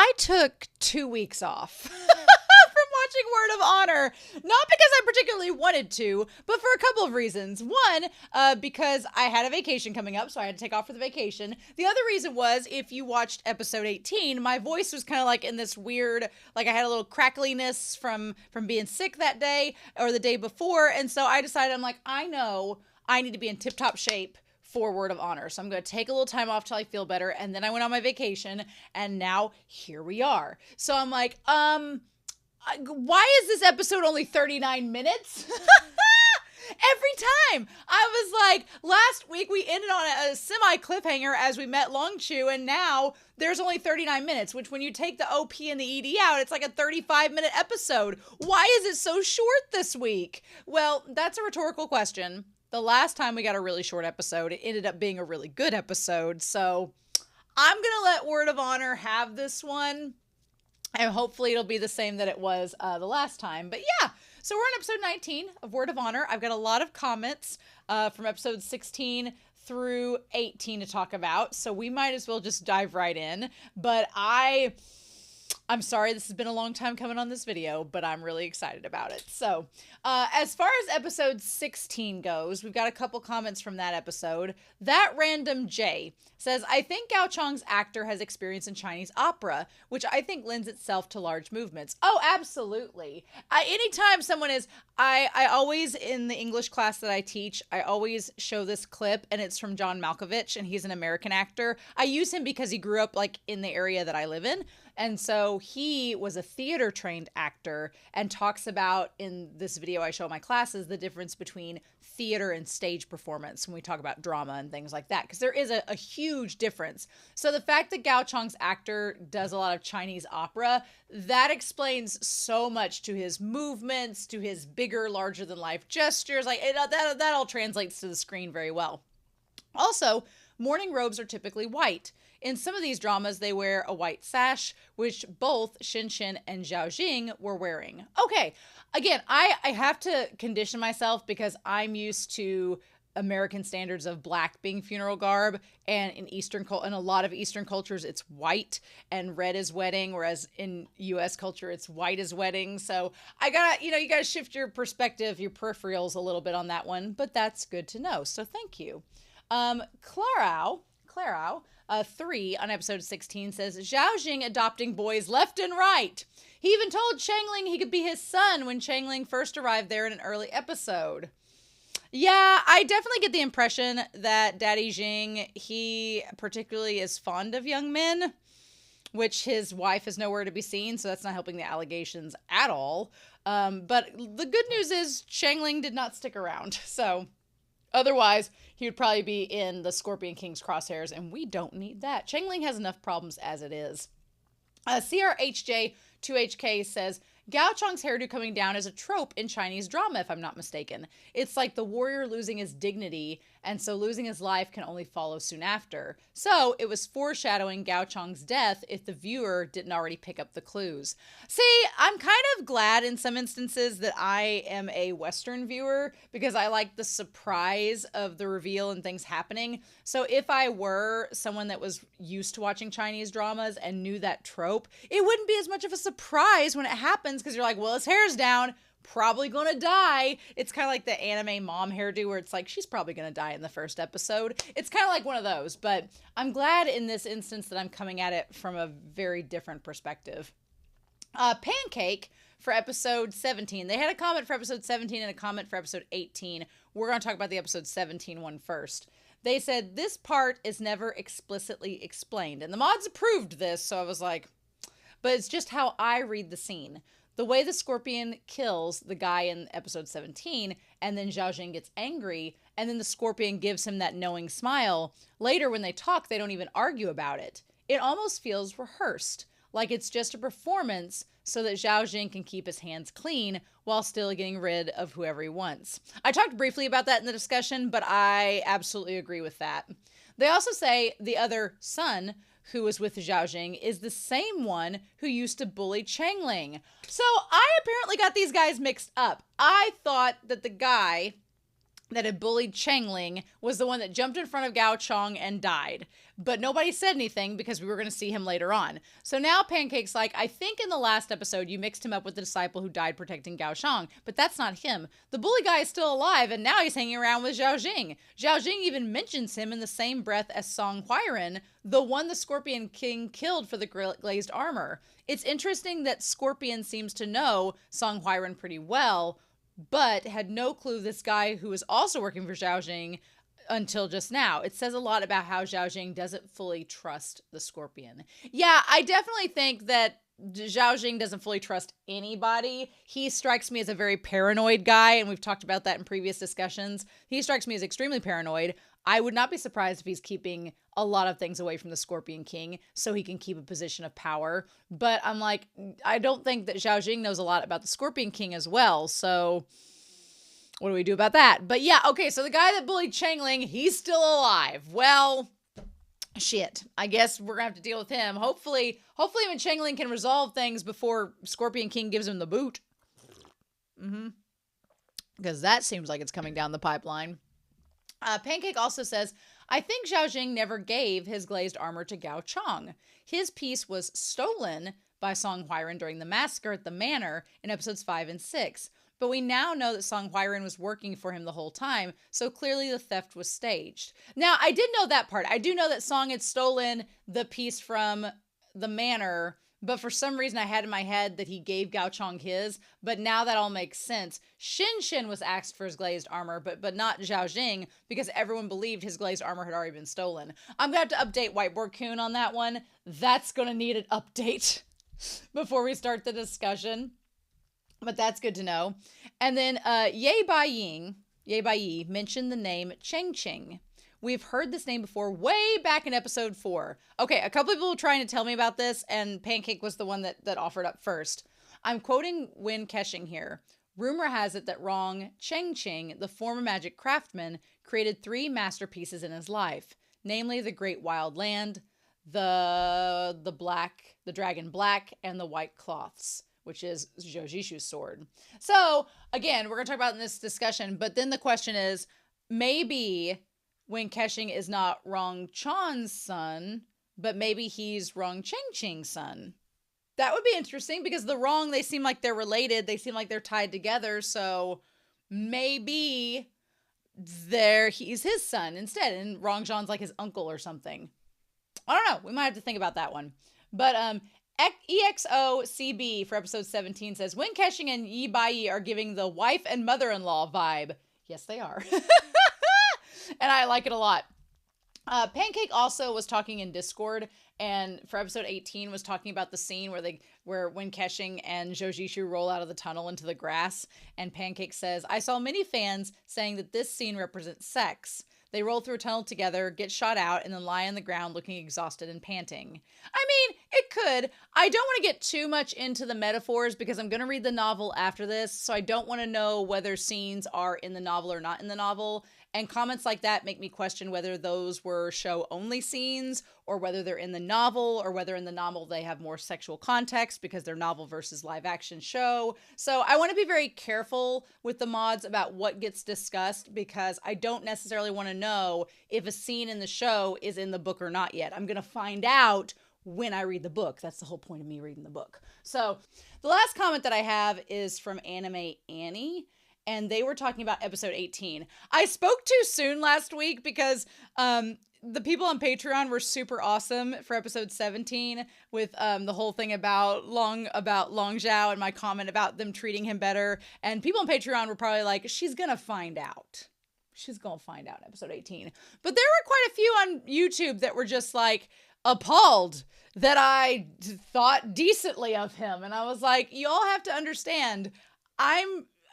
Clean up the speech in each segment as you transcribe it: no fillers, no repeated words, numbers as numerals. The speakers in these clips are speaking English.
I took 2 weeks off from watching Word of Honor, not because I particularly wanted to, but for a couple of reasons. One, because I had a vacation coming up, so I had to take off for the vacation. The other reason was, if you watched episode 18, my voice was kind of like in this weird, like I had a little crackliness from being sick that day or the day before, and so I decided, I'm like, I know I need to be in tip-top shape for Word of Honor. So I'm going to take a little time off till I feel better. And then I went on my vacation, and now here we are. So I'm like, why is this episode only 39 minutes? Every time I was like, last week we ended on a semi cliffhanger as we met Longchu, and now there's only 39 minutes, which when you take the OP and the ED out, it's like a 35-minute episode. Why is it so short this week? Well, that's a rhetorical question. The last time we got a really short episode, it ended up being a really good episode. So I'm going to let Word of Honor have this one. And hopefully it'll be the same that it was the last time. But yeah, so we're on episode 19 of Word of Honor. I've got a lot of comments from episode 16 through 18 to talk about. So we might as well just dive right in. But I'm sorry, this has been a long time coming on this video, but I'm really excited about it. So, as far as episode 16 goes, we've got a couple comments from that episode. That Random J says, I think Gao Chang's actor has experience in Chinese opera, which I think lends itself to large movements. Oh, absolutely. Anytime someone is, I always, in the English class that I teach, I always show this clip, and it's from John Malkovich, and he's an American actor. I use him because he grew up like in the area that I live in. And so he was a theater trained actor and talks about, in this video I show in my classes, the difference between theater and stage performance when we talk about drama and things like that, because there is a huge difference. So the fact that Gao Chang's actor does a lot of Chinese opera, that explains so much to his movements, to his bigger, larger than life gestures. Like that all translates to the screen very well. Also, morning robes are typically white. In some of these dramas, they wear a white sash, which both Xin and Xiao were wearing. Okay, again, I have to condition myself because I'm used to American standards of black being funeral garb, and in a lot of Eastern cultures, it's white and red is wedding, whereas in U.S. culture, it's white is wedding. So you gotta shift your perspective, your peripherals a little bit on that one, but that's good to know. So thank you. Clarau, 3 on episode 16 says, Xiao Jing adopting boys left and right. He even told Changling he could be his son when Changling first arrived there in an early episode. Yeah, I definitely get the impression that Daddy Jing, he particularly is fond of young men, which his wife is nowhere to be seen, so that's not helping the allegations at all. But the good news is Changling did not stick around, so otherwise, he would probably be in the Scorpion King's crosshairs, and we don't need that. Changling has enough problems as it is. CRHJ2HK says, Gao Chang's hairdo coming down is a trope in Chinese drama, if I'm not mistaken. It's like the warrior losing his dignity, and so losing his life can only follow soon after. So it was foreshadowing Gao Chang's death if the viewer didn't already pick up the clues. See, I'm kind of glad in some instances that I am a Western viewer because I like the surprise of the reveal and things happening. So if I were someone that was used to watching Chinese dramas and knew that trope, it wouldn't be as much of a surprise when it happens because you're like, well, his hair's down. Probably gonna die. It's kind of like the anime mom hairdo where it's like, she's probably gonna die in the first episode. It's kind of like one of those, but I'm glad in this instance that I'm coming at it from a very different perspective. Pancake for episode 17. They had a comment for episode 17 and a comment for episode 18. We're gonna talk about the episode 17 one first. They said, this part is never explicitly explained. And the mods approved this, so I was like, but it's just how I read the scene. The way the Scorpion kills the guy in episode 17, and then Xiao Jing gets angry, and then the Scorpion gives him that knowing smile. Later, when they talk, they don't even argue about it. It almost feels rehearsed, like it's just a performance so that Xiao Jing can keep his hands clean while still getting rid of whoever he wants. I talked briefly about that in the discussion, but I absolutely agree with that. They also say the other son, who was with Xiao Jing, is the same one who used to bully Changling. So I apparently got these guys mixed up. I thought that the guy that had bullied Changling was the one that jumped in front of Gao Chong and died. But nobody said anything because we were going to see him later on. So now Pancake's like, I think in the last episode you mixed him up with the disciple who died protecting Gao Chong, but that's not him. The bully guy is still alive, and now he's hanging around with Xiao Jing. Xiao Jing even mentions him in the same breath as Song Huairan, the one the Scorpion King killed for the glazed armor. It's interesting that Scorpion seems to know Song Huairan pretty well, but had no clue this guy who was also working for Xiao Jing until just now. It says a lot about how Xiao Jing doesn't fully trust the Scorpion. Yeah, I definitely think that Xiao Jing doesn't fully trust anybody. He strikes me as a very paranoid guy, and we've talked about that in previous discussions. He strikes me as extremely paranoid. I would not be surprised if he's keeping a lot of things away from the Scorpion King so he can keep a position of power. But I'm like, I don't think that Xiao Jing knows a lot about the Scorpion King as well. So what do we do about that? But yeah, okay, so the guy that bullied Changling, he's still alive. Well, shit. I guess we're gonna have to deal with him. Hopefully even Changling can resolve things before Scorpion King gives him the boot. Because that seems like it's coming down the pipeline. Pancake also says, I think Xiao Jing never gave his glazed armor to Gao Chong. His piece was stolen by Song Huairan during the massacre at the manor in episodes 5 and 6. But we now know that Song Huairan was working for him the whole time, so clearly the theft was staged. Now, I did know that part. I do know that Song had stolen the piece from the manor, but for some reason I had in my head that he gave Gao Chong his, but now that all makes sense. Shin was asked for his glazed armor, but not Xiao Jing, because everyone believed his glazed armor had already been stolen. I'm going to have to update Whiteboard-kun on that one. That's going to need an update before we start the discussion. But that's good to know. And then Ye Baiyi mentioned the name Cheng. We've heard this name before way back in episode 4. Okay, a couple of people were trying to tell me about this, and Pancake was the one that offered up first. I'm quoting Win KeXing here. Rumor has it that Rong Cheng, the former magic craftsman, created 3 masterpieces in his life, namely the Great Wild Land, the Dragon Black, and the White Cloths, which is Zhou Jishu's sword. So, again, we're going to talk about in this discussion, but then the question is, maybe Win KeXing is not Rong Chan's son, but maybe he's Rong Cheng's son. That would be interesting, because the Rong, they seem like they're related. They seem like they're tied together, so maybe he's his son instead, and Rong Zhan's like his uncle or something. I don't know. We might have to think about that one. But EXOCB for episode 17 says, Win KeXing and Ye Baiyi are giving the wife and mother-in-law vibe. Yes, they are. And I like it a lot. Pancake also was talking in Discord, and for episode 18 was talking about the scene where Win KeXing and Zhou Jishu roll out of the tunnel into the grass, and Pancake says, I saw many fans saying that this scene represents sex. They roll through a tunnel together, get shot out, and then lie on the ground looking exhausted and panting. I mean, it could. I don't want to get too much into the metaphors because I'm going to read the novel after this, so I don't want to know whether scenes are in the novel or not in the novel. And comments like that make me question whether those were show-only scenes, or whether they're in the novel, or whether in the novel they have more sexual context because they're novel versus live-action show. So I want to be very careful with the mods about what gets discussed, because I don't necessarily want to know if a scene in the show is in the book or not yet. I'm going to find out when I read the book. That's the whole point of me reading the book. So the last comment that I have is from Anime Annie, and they were talking about episode 18. I spoke too soon last week because the people on Patreon were super awesome for episode 17 with the whole thing about Long Xiao and my comment about them treating him better. And people on Patreon were probably like, she's gonna find out. She's gonna find out in episode 18. But there were quite a few on YouTube that were just like appalled that I thought decently of him. And I was like, you all have to understand,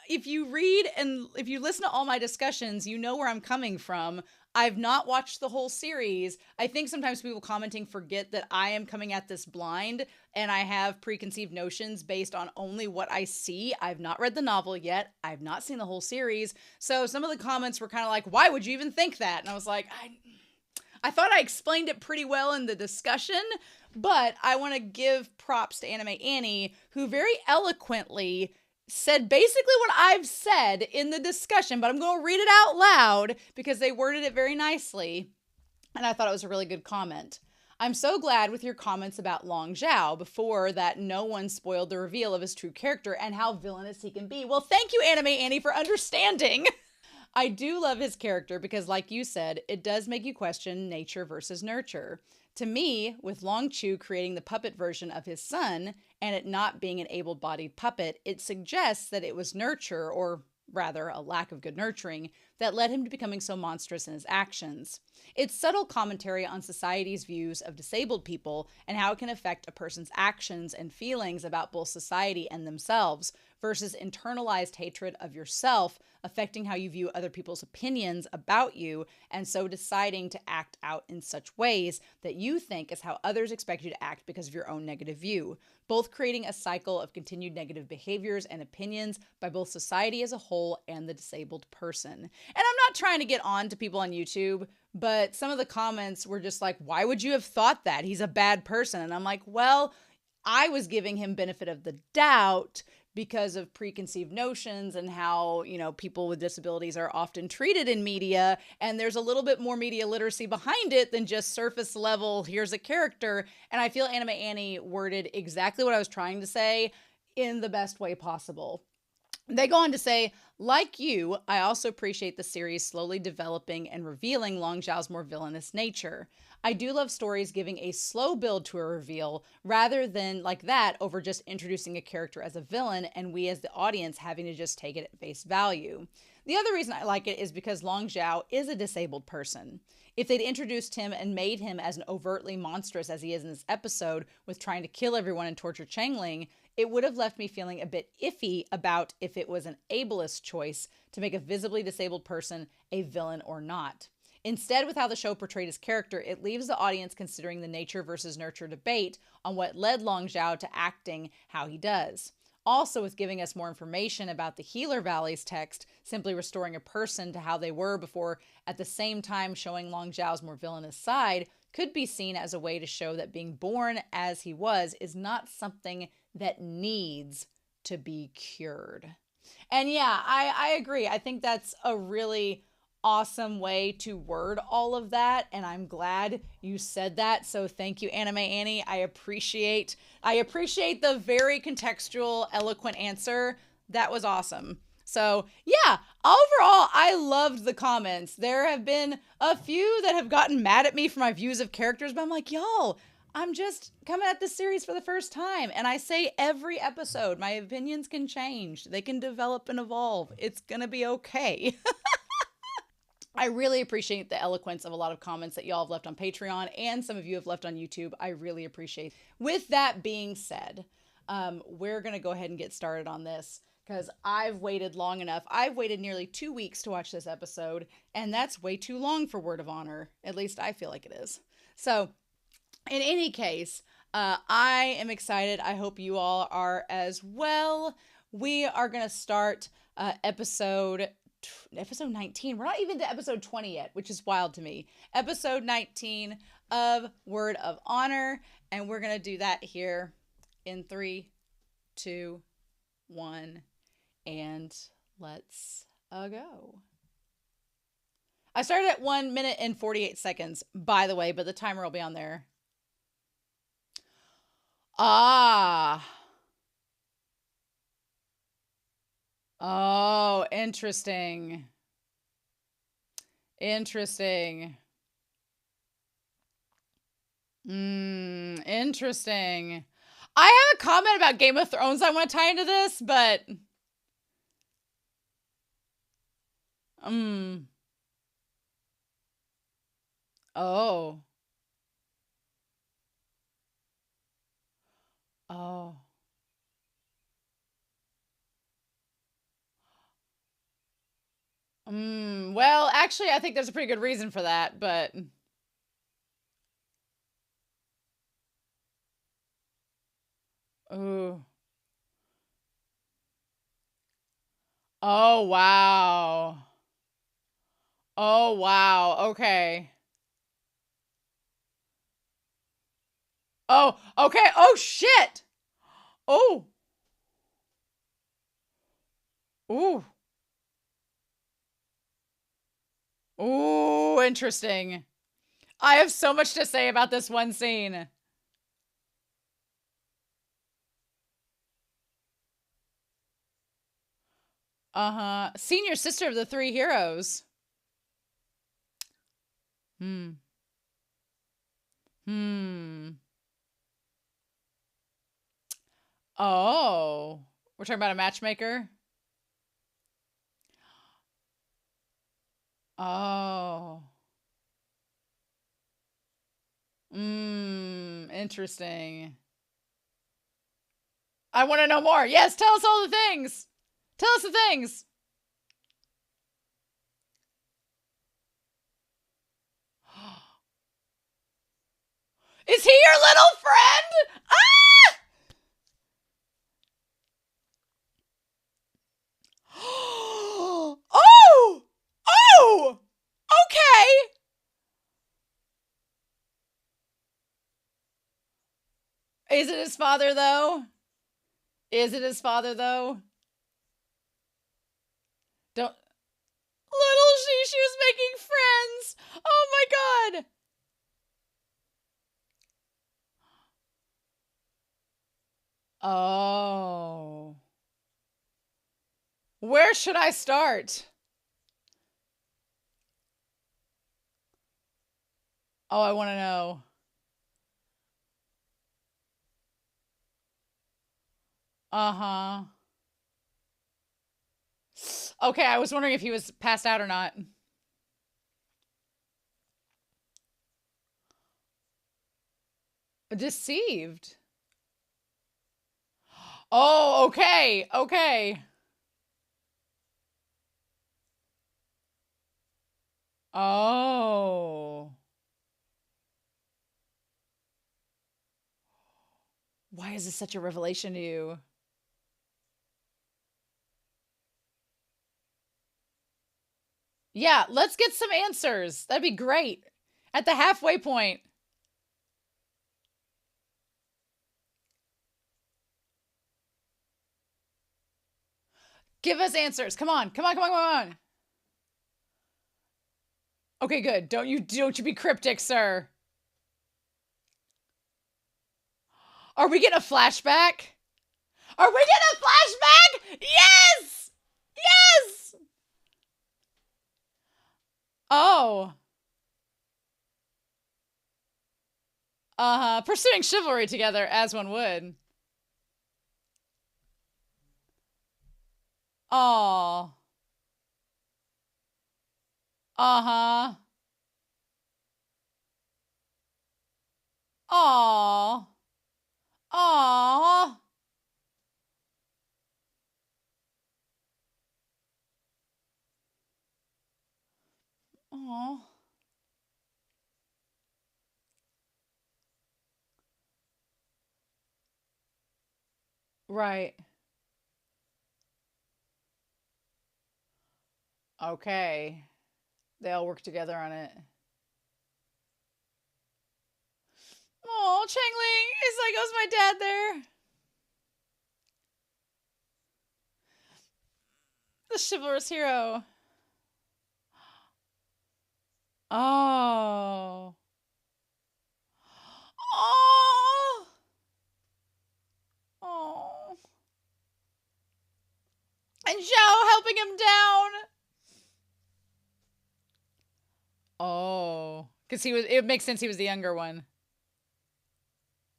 if you read and if you listen to all my discussions, you know where I'm coming from. I've not watched the whole series. I think sometimes people commenting forget that I am coming at this blind and I have preconceived notions based on only what I see. I've not read the novel yet. I've not seen the whole series. So some of the comments were kind of like, why would you even think that? And I was like, I thought I explained it pretty well in the discussion, but I want to give props to Anime Annie, who very eloquently said basically what I've said in the discussion, but I'm going to read it out loud because they worded it very nicely. And I thought it was a really good comment. I'm so glad with your comments about Long Xiao before that no one spoiled the reveal of his true character and how villainous he can be. Well, thank you, Anime Annie, for understanding. I do love his character because, like you said, it does make you question nature versus nurture. To me, with Long Chu creating the puppet version of his son and it not being an able bodied puppet, it suggests that it was nurture, or rather a lack of good nurturing, that led him to becoming so monstrous in his actions. It's subtle commentary on society's views of disabled people and how it can affect a person's actions and feelings about both society and themselves, versus internalized hatred of yourself affecting how you view other people's opinions about you, and so deciding to act out in such ways that you think is how others expect you to act because of your own negative view, both creating a cycle of continued negative behaviors and opinions by both society as a whole and the disabled person. And I'm not trying to get on to people on YouTube, but some of the comments were just like, why would you have thought that? He's a bad person. And I'm like, well, I was giving him benefit of the doubt because of preconceived notions and how, people with disabilities are often treated in media. And there's a little bit more media literacy behind it than just surface level, here's a character. And I feel Anime Annie worded exactly what I was trying to say in the best way possible. They go on to say, like you, I also appreciate the series slowly developing and revealing Long Xiao's more villainous nature. I do love stories giving a slow build to a reveal rather than like that over just introducing a character as a villain and we as the audience having to just take it at face value. The other reason I like it is because Long Xiao is a disabled person. If they'd introduced him and made him as an overtly monstrous as he is in this episode with trying to kill everyone and torture Changling, it would have left me feeling a bit iffy about if it was an ableist choice to make a visibly disabled person a villain or not. Instead, with how the show portrayed his character, it leaves the audience considering the nature versus nurture debate on what led Long Xiao to acting how he does. Also, with giving us more information about the Healer Valley's text, simply restoring a person to how they were before, at the same time showing Long Xiao's more villainous side, could be seen as a way to show that being born as he was is not something that needs to be cured. And yeah, I agree. I think that's a really awesome way to word all of that, and I'm glad you said that. So thank you, Anime Annie. I appreciate the very contextual, eloquent answer. That was awesome. So yeah, overall, I loved the comments. There have been a few that have gotten mad at me for my views of characters, but I'm like, y'all, I'm just coming at this series for the first time. And I say every episode, my opinions can change. They can develop and evolve. It's gonna be okay. I really appreciate the eloquence of a lot of comments that y'all have left on Patreon and some of you have left on YouTube. I really appreciate it. With that being said, we're going to go ahead and get started on this because I've waited long enough. I've waited nearly 2 weeks to watch this episode, and that's way too long for Word of Honor. At least I feel like it is. So, in any case, I am excited. I hope you all are as well. We are going to start episode 19. We're not even to episode 20 yet, which is wild to me. Episode 19 of Word of Honor. And we're going to do that here in 3, 2, 1. And let's go. I started at 1 minute and 48 seconds, by the way, but the timer will be on there. Ah. Oh, interesting. Interesting. Interesting. I have a comment about Game of Thrones I want to tie into this, but oh. Oh. Well, actually, I think there's a pretty good reason for that, but ooh. Oh, wow. Oh, wow. Okay. Oh, okay. Oh, shit. Oh. Ooh. Ooh, interesting. I have so much to say about this one scene. Uh-huh. Senior sister of the three heroes. Hmm. Hmm. Oh. We're talking about a matchmaker? Oh. Interesting. I want to know more. Yes, tell us all the things. Tell us the things. Is he your little friend? Ah! Oh! Oh! Okay. Is it his father, though? Is it his father, though? Don't. Little she was making friends. Oh my god. Oh. Where should I start? Oh, I want to know. Uh-huh. Okay, I was wondering if he was passed out or not. Deceived. Oh, okay. Okay. Oh. Why is this such a revelation to you? Yeah, let's get some answers. That'd be great. At the halfway point. Give us answers. Come on. Come on, come on, come on. Okay, good. Don't you be cryptic, sir. Are we getting a flashback? Are we getting a flashback? Yes! Yes! Oh. Uh-huh. Pursuing chivalry together as one would. Oh. Uh-huh. Aw. Aw. Aw. Right. Okay. They all work together on it. Oh, Changling. It's like, was my dad there? The chivalrous hero. Oh. Oh. Oh. And Xiao helping him down. Oh. Because it makes sense he was the younger one.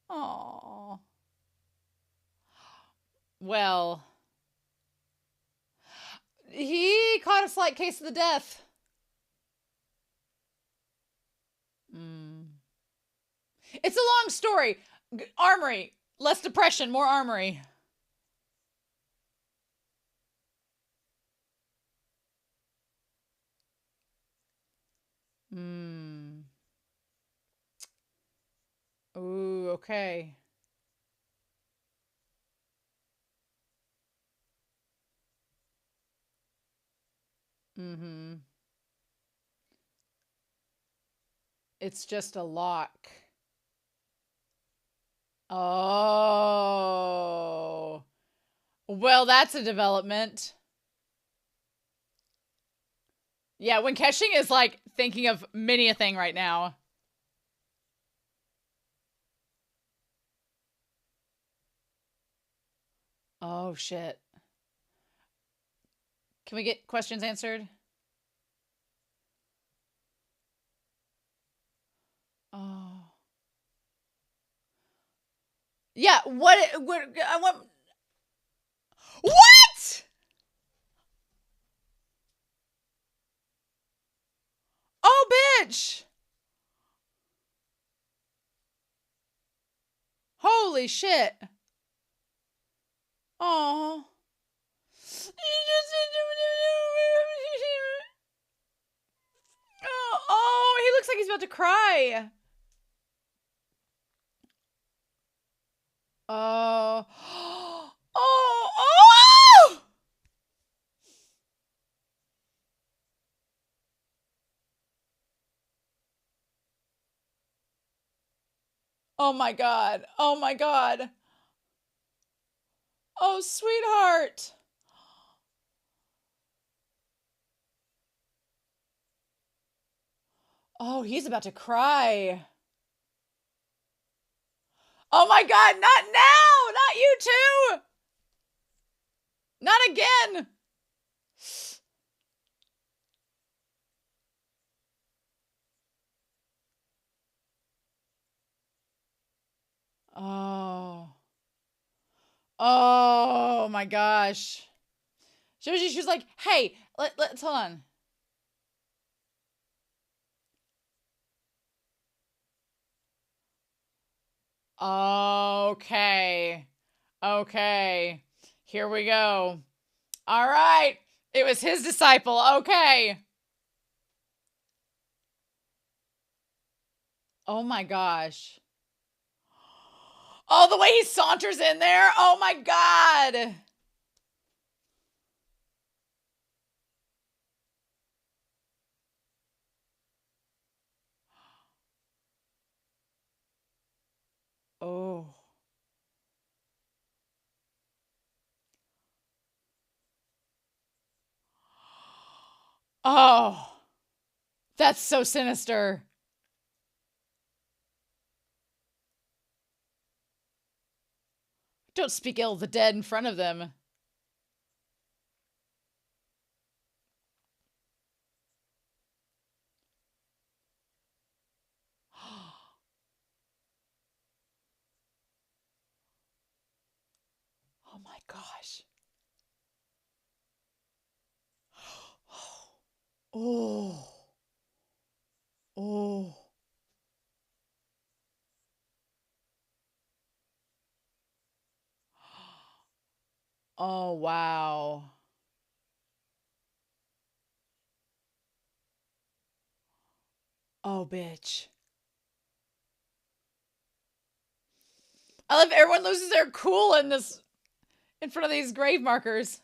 Oh. Well. He caught a slight case of the death. It's a long story. Armory. Less depression, more armory. Ooh, okay. It's just a lock. Oh. Well, that's a development. Yeah, when KeXing is like thinking of many a thing right now. Oh, shit. Can we get questions answered? Oh. Yeah, what I want. What? Oh, bitch. Holy shit. Oh. Oh, he looks like he's about to cry. Oh. Oh. Oh. Oh my God. Oh my God. Oh, sweetheart. Oh, he's about to cry. Oh my God, not now! Not you too! Not again! Oh. Oh my gosh. She was like, hey, let's hold on. Okay. Okay. Here we go. All right. It was his disciple. Okay. Oh my gosh. Oh, the way he saunters in there. Oh my God. Oh. Oh. That's so sinister. Don't speak ill of the dead in front of them. Oh my gosh. Oh. Oh. Oh, wow. Oh, bitch. I love everyone loses their cool in this, in front of these grave markers.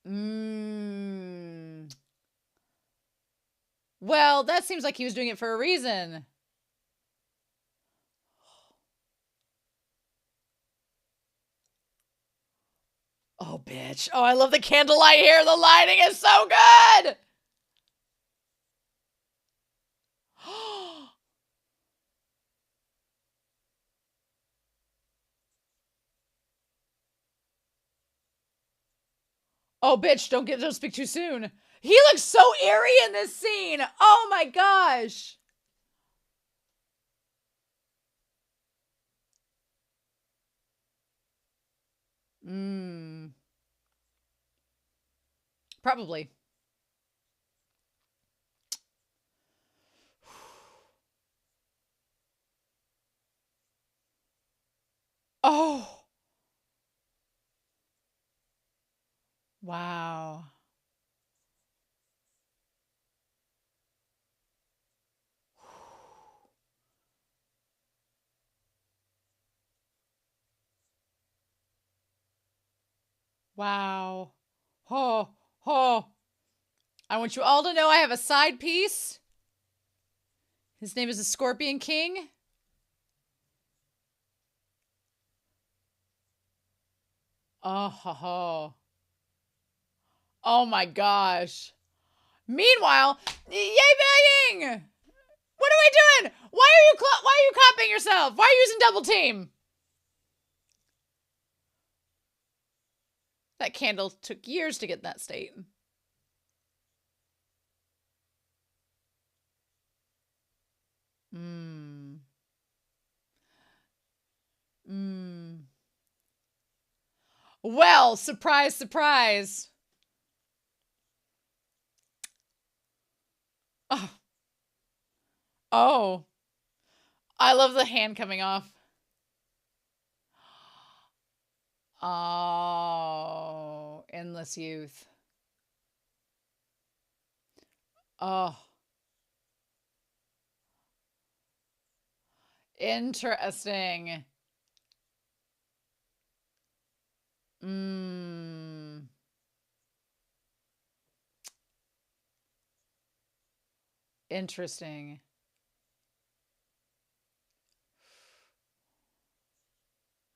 Mmm. Well, that seems like he was doing it for a reason. Oh, bitch. Oh, I love the candlelight here. The lighting is so good. Oh, bitch, don't speak too soon. He looks so eerie in this scene. Oh my gosh. Mmm. Probably. Oh. Wow. Wow. Oh, oh. I want you all to know I have a side piece. His name is the Scorpion King. Oh, ho, ho. Oh my gosh. Meanwhile, yay banging! What are we doing? Why are you copying yourself? Why are you using double team? That candle took years to get in that state. Mmm. Mmm. Well, surprise, surprise. Oh. Oh. I love the hand coming off. Oh. Endless youth. Oh. Interesting. Mmm. Interesting.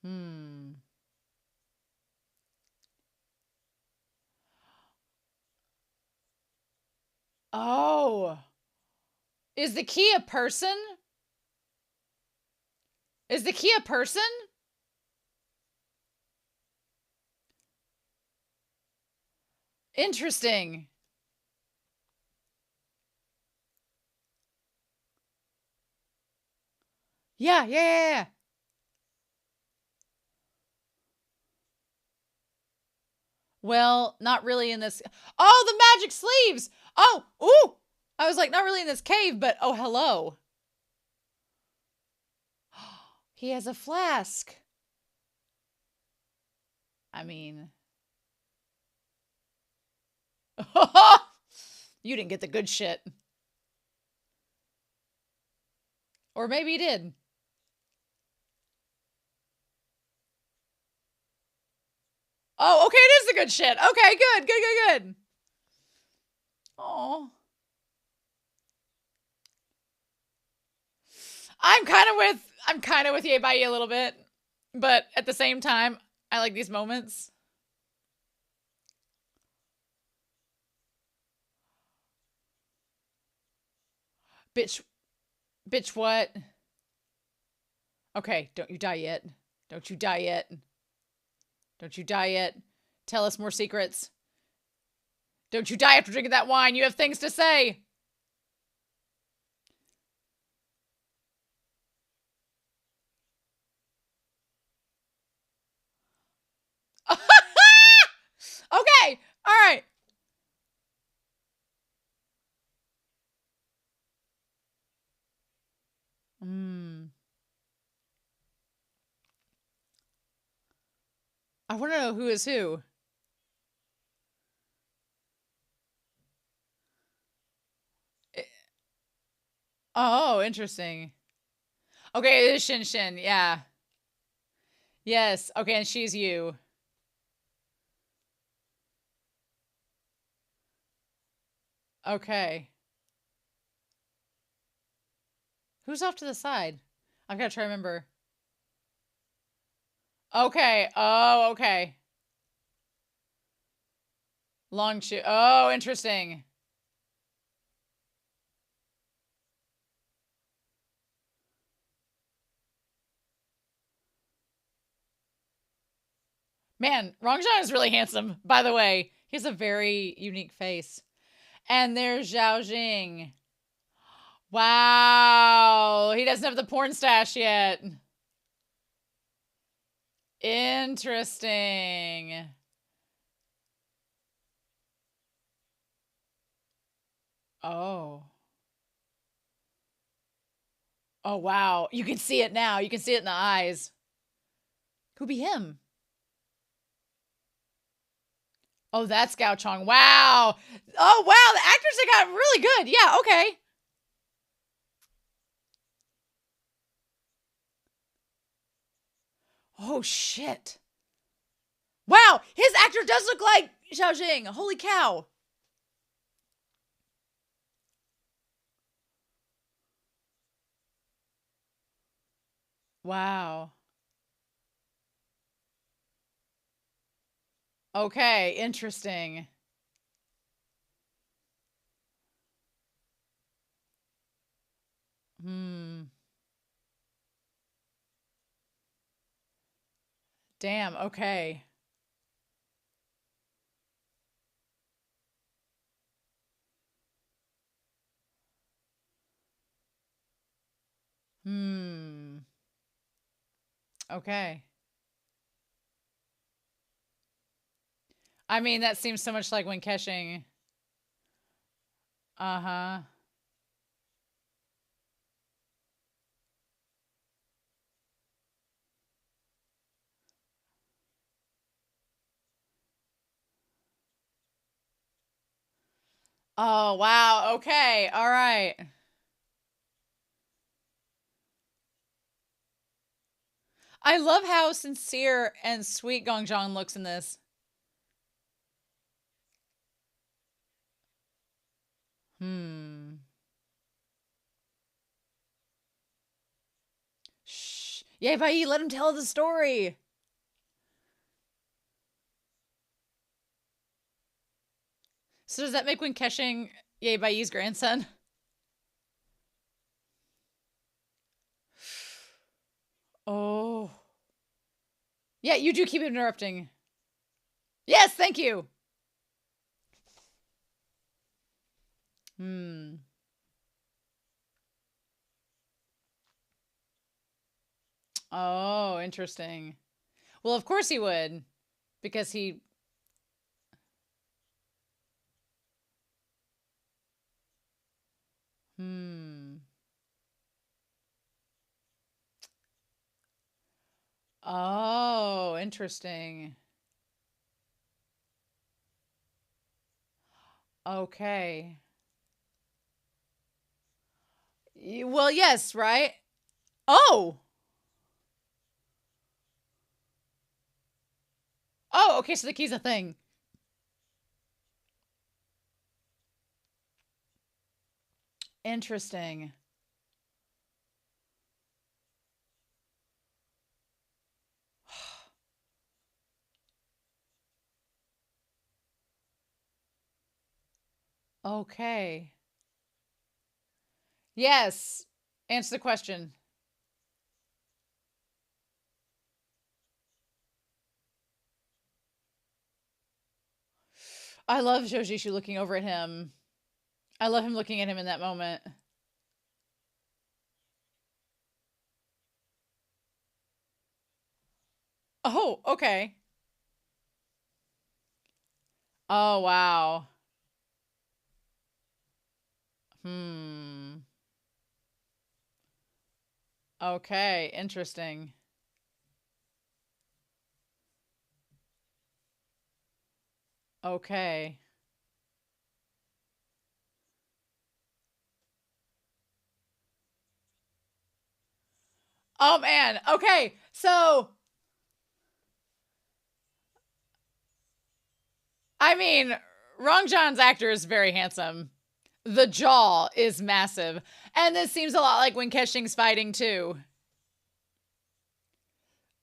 Hmm. Oh. Is the key a person? Is the key a person? Interesting. Yeah. Well, not really in this. Oh, the magic sleeves. Oh, ooh. I was like, not really in this cave, but oh, hello. He has a flask. I mean, you didn't get the good shit. Or maybe he did. Oh, okay, it is the good shit. Okay, good. Oh. I'm kind of with Yay by a little bit, but at the same time, I like these moments. Bitch, what? Okay, don't you die yet. Don't you die yet. Don't you die yet. Tell us more secrets. Don't you die after drinking that wine. You have things to say. Okay, all right. I want to know who is who. Oh, interesting. Okay, it is Shin Shin. Yeah. Yes. Okay, and she's you. Okay. Who's off to the side? I've got to try to remember. Okay. Oh, okay. Long shoe. Oh, interesting. Man, Rongzhan is really handsome, by the way. He has a very unique face. And there's Xiao Jing. Wow. He doesn't have the porn stash yet. Interesting. Oh. Oh, wow. You can see it now. You can see it in the eyes. Who'd be him? Oh, that's Gao Chong. Wow. Oh, wow. The actors have got really good. Yeah, okay. Oh, shit. Wow. His actor does look like Xiao Jing. Holy cow. Wow. Okay, interesting. Hmm. Damn, okay. Hmm. Okay. I mean, that seems so much like when KeXing. Uh-huh. Oh, wow. Okay. All right. I love how sincere and sweet Gongjiang looks in this. Hmm. Shh. Yay, Bai, let him tell the story. So does that make when KeXing Yay Bai's grandson? Oh. Yeah, you do keep interrupting. Yes, thank you. Hmm. Oh, interesting. Well, of course he would, because he. Hmm. Oh, interesting. Okay. Well, yes, right? Oh. Oh, okay, so the key's a thing. Interesting. Okay. Yes. Answer the question. I love Jojishu looking over at him. I love him looking at him in that moment. Oh, okay. Oh, wow. Hmm. Okay, interesting. Okay. Oh, man. Okay, so, I mean, Rong John's actor is very handsome. The jaw is massive. And this seems a lot like when KeXing's fighting, too.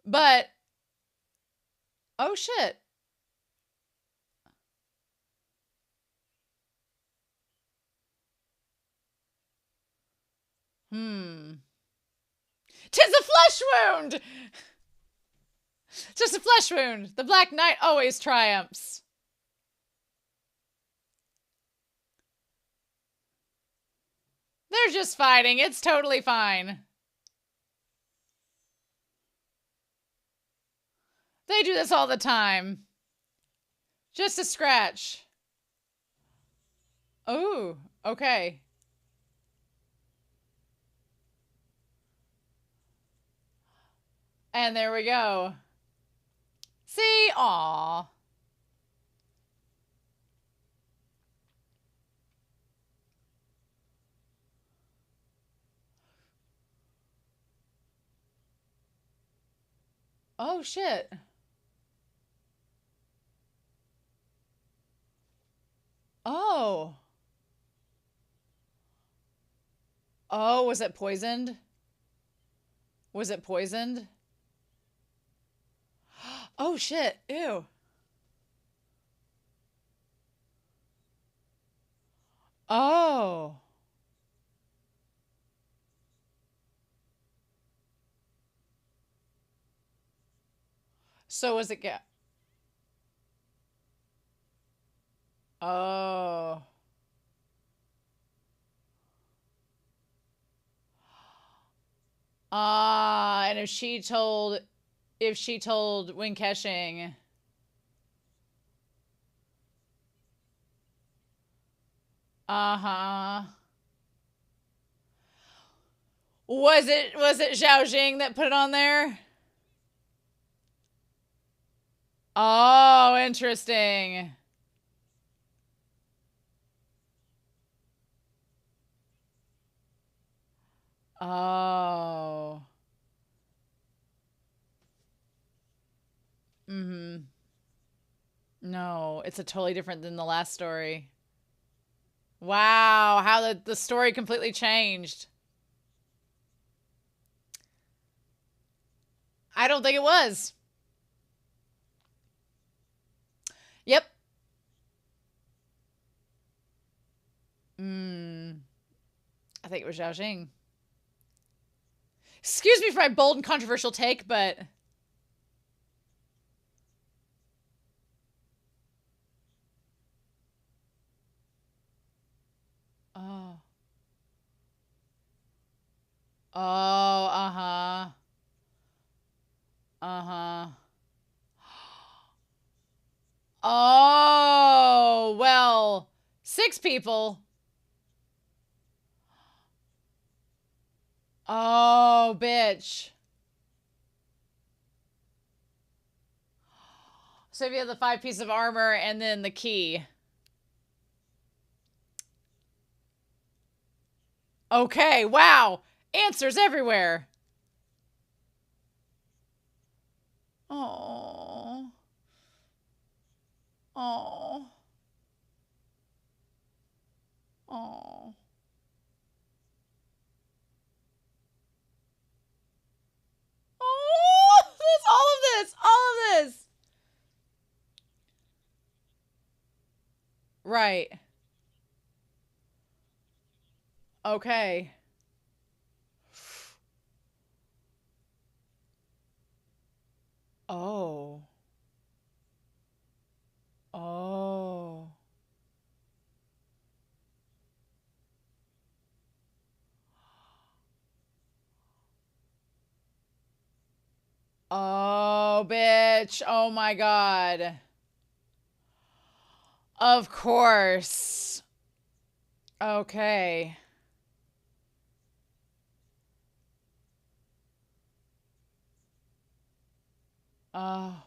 But, oh, shit. Hmm. 'Tis a flesh wound! Just a flesh wound. The Black Knight always triumphs. They're just fighting. It's totally fine. They do this all the time. Just a scratch. Oh, okay. And there we go. See? Aw. Oh, shit. Oh. Oh, was it poisoned? Was it poisoned? Oh, shit. Ew. Oh. So was it get? Oh. Ah, and if she told when KeXing. Uh-huh. Was it Xiao that put it on there? Oh, interesting. Oh. Mm-hmm. No, it's a totally different than the last story. Wow, how the story completely changed. I don't think it was. Yep. Mm, I think it was Xiao. Excuse me for my bold and controversial take, but oh, oh, uh-huh, uh-huh. Oh, well, 6 people. Oh, bitch. So if you have the 5 pieces of armor and then the key. Okay, wow. Answers everywhere. Oh. Oh. Oh. Oh, this, all of this, all of this. Right. Okay. Oh. Oh. Oh, bitch. Oh my God. Of course. Okay. Oh.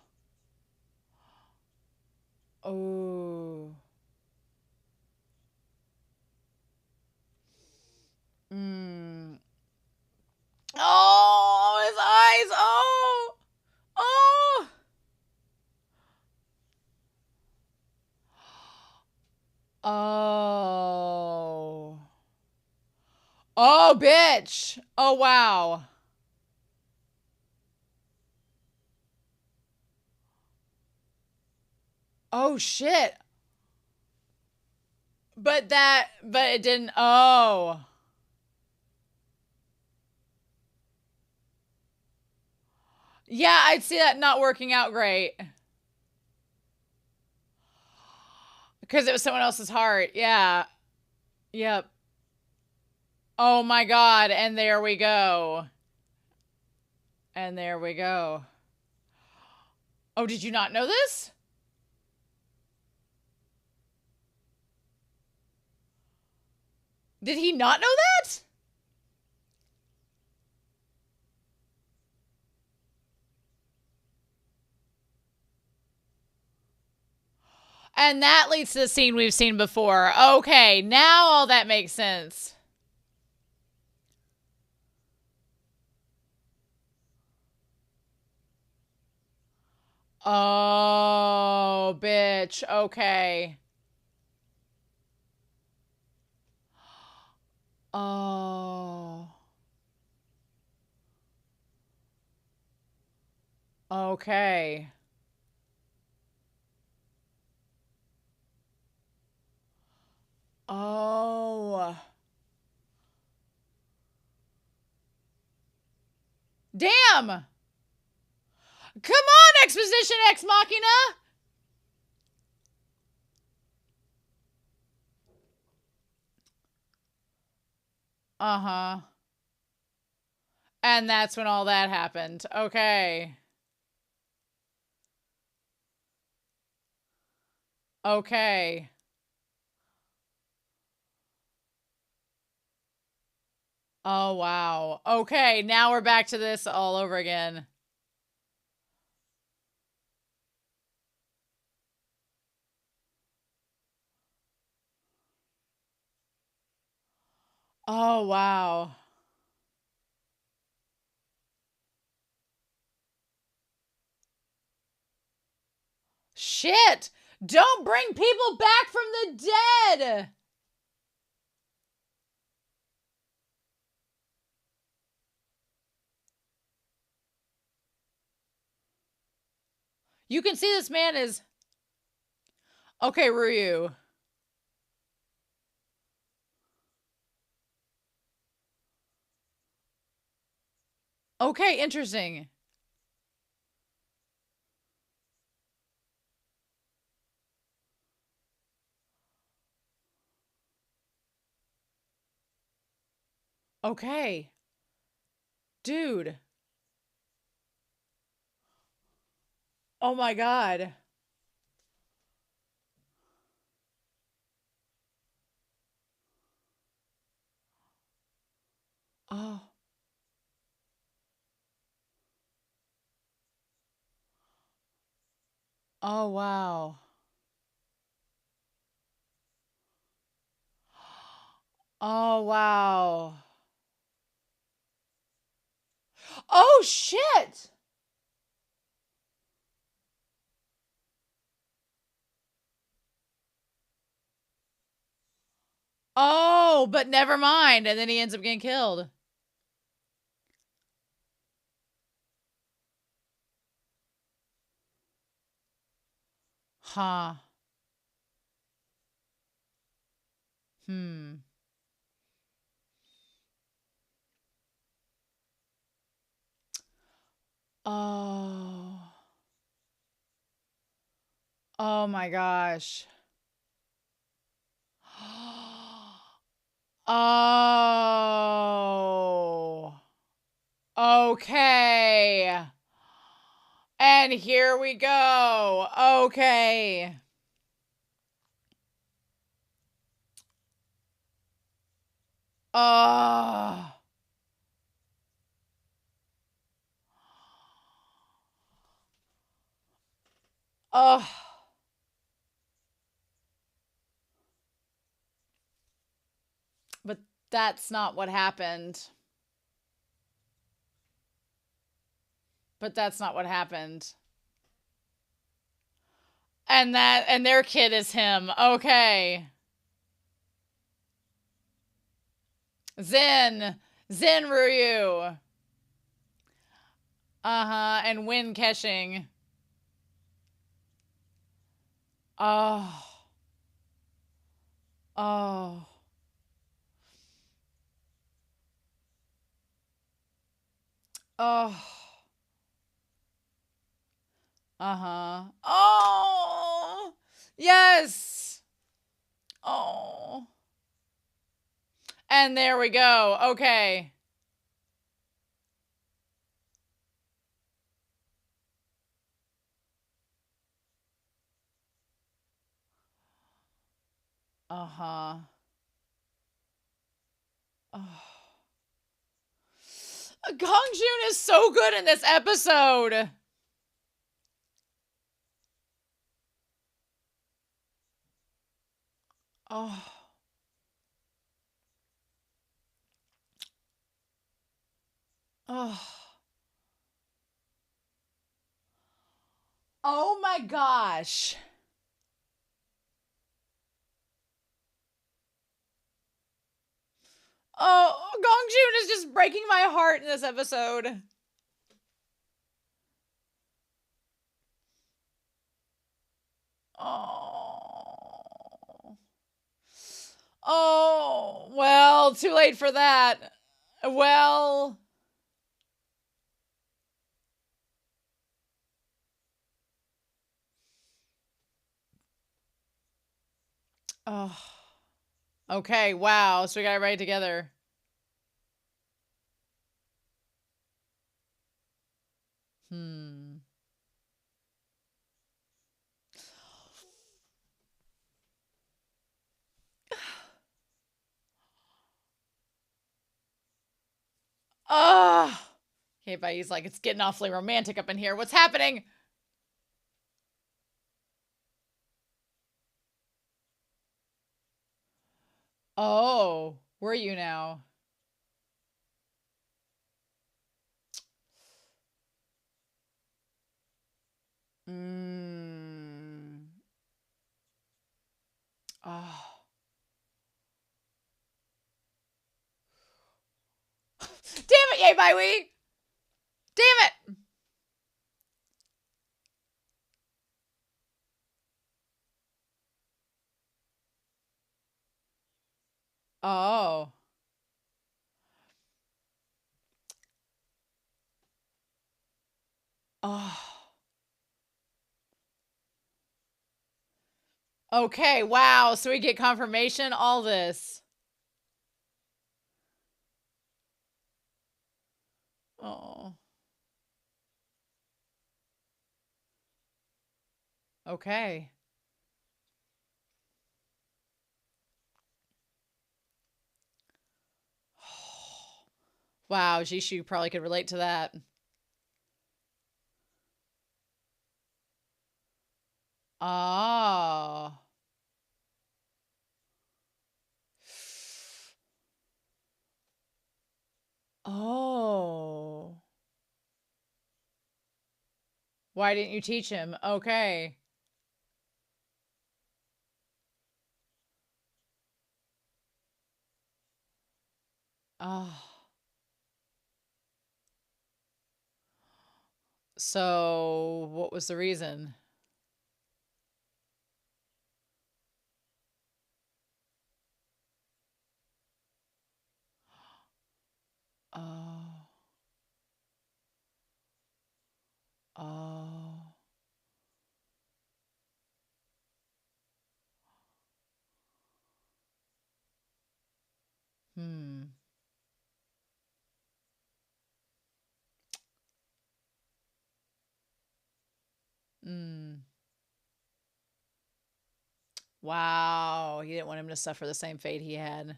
Oh. Mm. Oh, his eyes. Oh. Oh. Oh. Oh, bitch. Oh, wow. Oh, shit. But it didn't. Oh. Yeah, I'd see that not working out great. Because it was someone else's heart. Yeah. Yep. Oh my God. And there we go. And there we go. Oh, did you not know this? Did he not know that? And that leads to the scene we've seen before. Okay, now all that makes sense. Oh, bitch. Okay. Oh. Okay. Oh. Damn! Come on, exposition ex machina! Uh-huh. And that's when all that happened. Okay. Okay. Oh, wow. Okay, now we're back to this all over again. Oh, wow. Shit! Don't bring people back from the dead! You can see this man is... Okay, Ryu. Okay, interesting. Okay. Dude. Oh my god. Oh. Oh, wow. Oh, wow. Oh, shit! Oh, but never mind. And then he ends up getting killed. Huh. Hmm. Oh. Oh my gosh. Oh. Okay. And here we go. Okay. Oh. Oh. But that's not what happened. But that's not what happened. And their kid is him. Okay. Zen Ryu. Uh-huh. And Win KeXing. Oh. Oh. Oh. Uh-huh. Oh. Yes. Oh. And there we go. Okay. Uh-huh. Oh. Gong Jun is so good in this episode. Oh. Oh. Oh my gosh. Oh, Gong Jun is just breaking my heart in this episode. Oh. Oh, well, too late for that. Well. Oh. Okay, wow. So we got it right together. Hmm. Oh. Okay, but he's like, it's getting awfully romantic up in here. What's happening? Oh, where are you now? Mm. Oh. Damn it, yay, bye we. Damn it. Oh. Oh. Okay, wow. So we get confirmation, all this. Oh. Okay. Wow, Jishu probably could relate to that. Oh. Oh. Why didn't you teach him? Okay. Oh. So, what was the reason? Oh. Oh. Hmm. Mm. Wow. He didn't want him to suffer the same fate he had.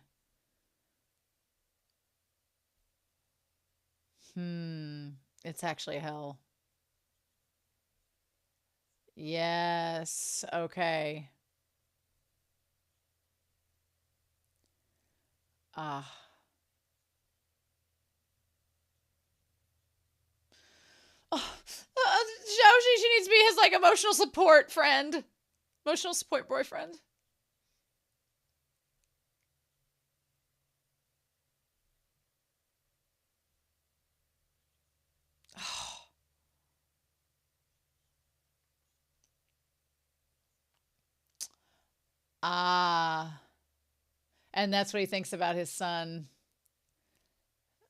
Hmm. It's actually hell. Yes. Okay. Ah. Oh, Xiao, she needs to be his like emotional support friend, emotional support boyfriend. Ah, and that's what he thinks about his son.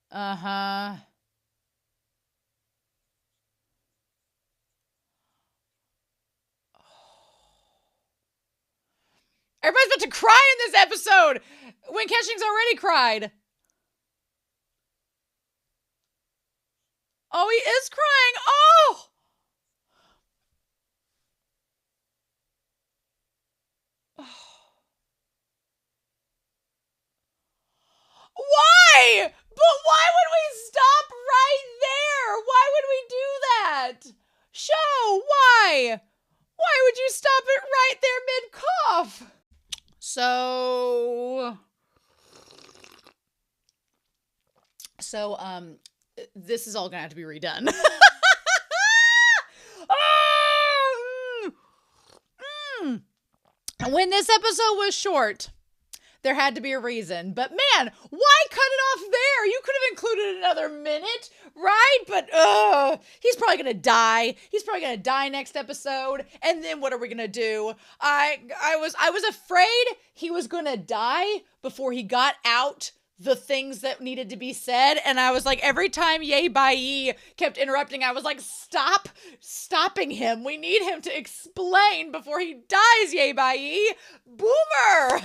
Uh-huh. Everybody's about to cry in this episode when KeXing's already cried. Oh, he is crying. Oh! Why? But why would we stop right there? Why would we do that? Show, why? Why would you stop it right there mid-cough? So, this is all gonna have to be redone. When this episode was short, There had to be a reason. But man, why cut it off there? You could have included another minute, right? But he's probably gonna die. He's probably gonna die next episode. And then what are we gonna do? I was afraid he was gonna die before he got out the things that needed to be said. And I was like, every time Yay Bai kept interrupting, I was like, stopping him. We need him to explain before he dies, Yay Bai. Boomer.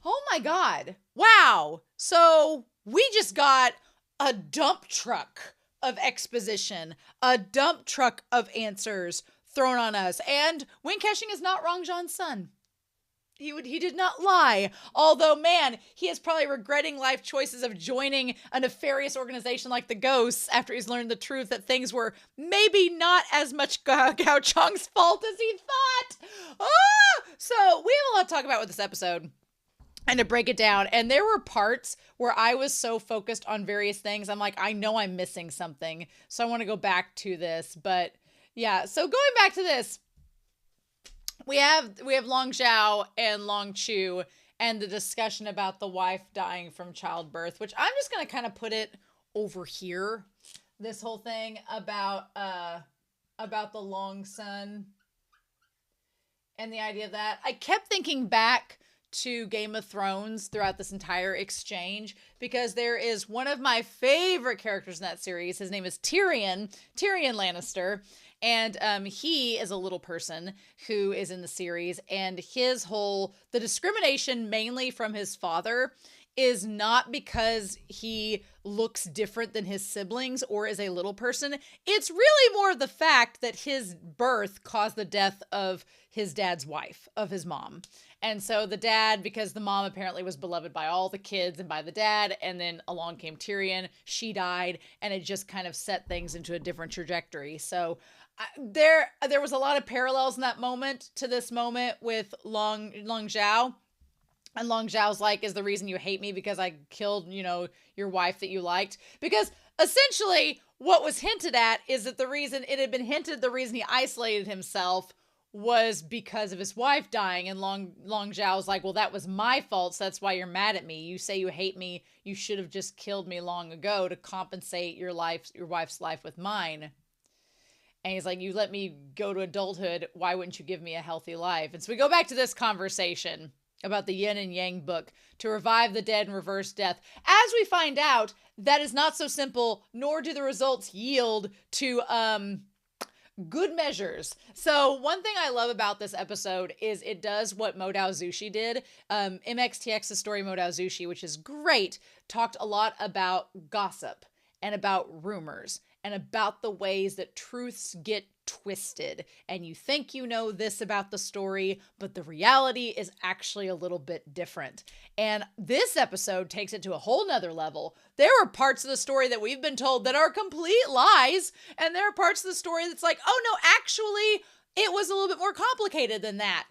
Oh my God. Wow. So we just got a dump truck of exposition, a dump truck of answers thrown on us. And Wing Keqing is not Rong Zhan's son. He did not lie. Although, man, he is probably regretting life choices of joining a nefarious organization like the Ghosts after he's learned the truth that things were maybe not as much Gao Chang's fault as he thought. So we have a lot to talk about with this episode and to break it down. And there were parts where I was so focused on various things. I'm like, I know I'm missing something. So I want to go back to this. But yeah, so going back to this, we have Long Xiao and Long Chu and the discussion about the wife dying from childbirth, which I'm just going to kind of put it over here. This whole thing about the Long son and the idea of that. I kept thinking back to Game of Thrones throughout this entire exchange because there is one of my favorite characters in that series. His name is Tyrion Lannister. And he is a little person who is in the series, and the discrimination mainly from his father is not because he looks different than his siblings or is a little person. It's really more the fact that his birth caused the death of his dad's wife, of his mom. And so the dad, because the mom apparently was beloved by all the kids and by the dad, and then along came Tyrion, she died, and it just kind of set things into a different trajectory. So there was a lot of parallels in that moment to this moment with Long Xiao. And Long Xiao's like, is the reason you hate me because I killed, your wife that you liked? Because essentially what was hinted at is that the reason he isolated himself was because of his wife dying. And Long Xiao's like, well, that was my fault, so that's why you're mad at me. You say you hate me. You should have just killed me long ago to compensate your wife's life with mine. And he's like, you let me go to adulthood. Why wouldn't you give me a healthy life? And so we go back to this conversation about the yin and yang book to revive the dead and reverse death. As we find out, that is not so simple, nor do the results yield to good measures. So one thing I love about this episode is it does what Modao Zushi did. MXTX's story Modao Zushi, which is great, talked a lot about gossip and about rumors and about the ways that truths get twisted. And you think you know this about the story, but the reality is actually a little bit different. And this episode takes it to a whole nother level. There are parts of the story that we've been told that are complete lies. And there are parts of the story that's like, oh no, actually, it was a little bit more complicated than that.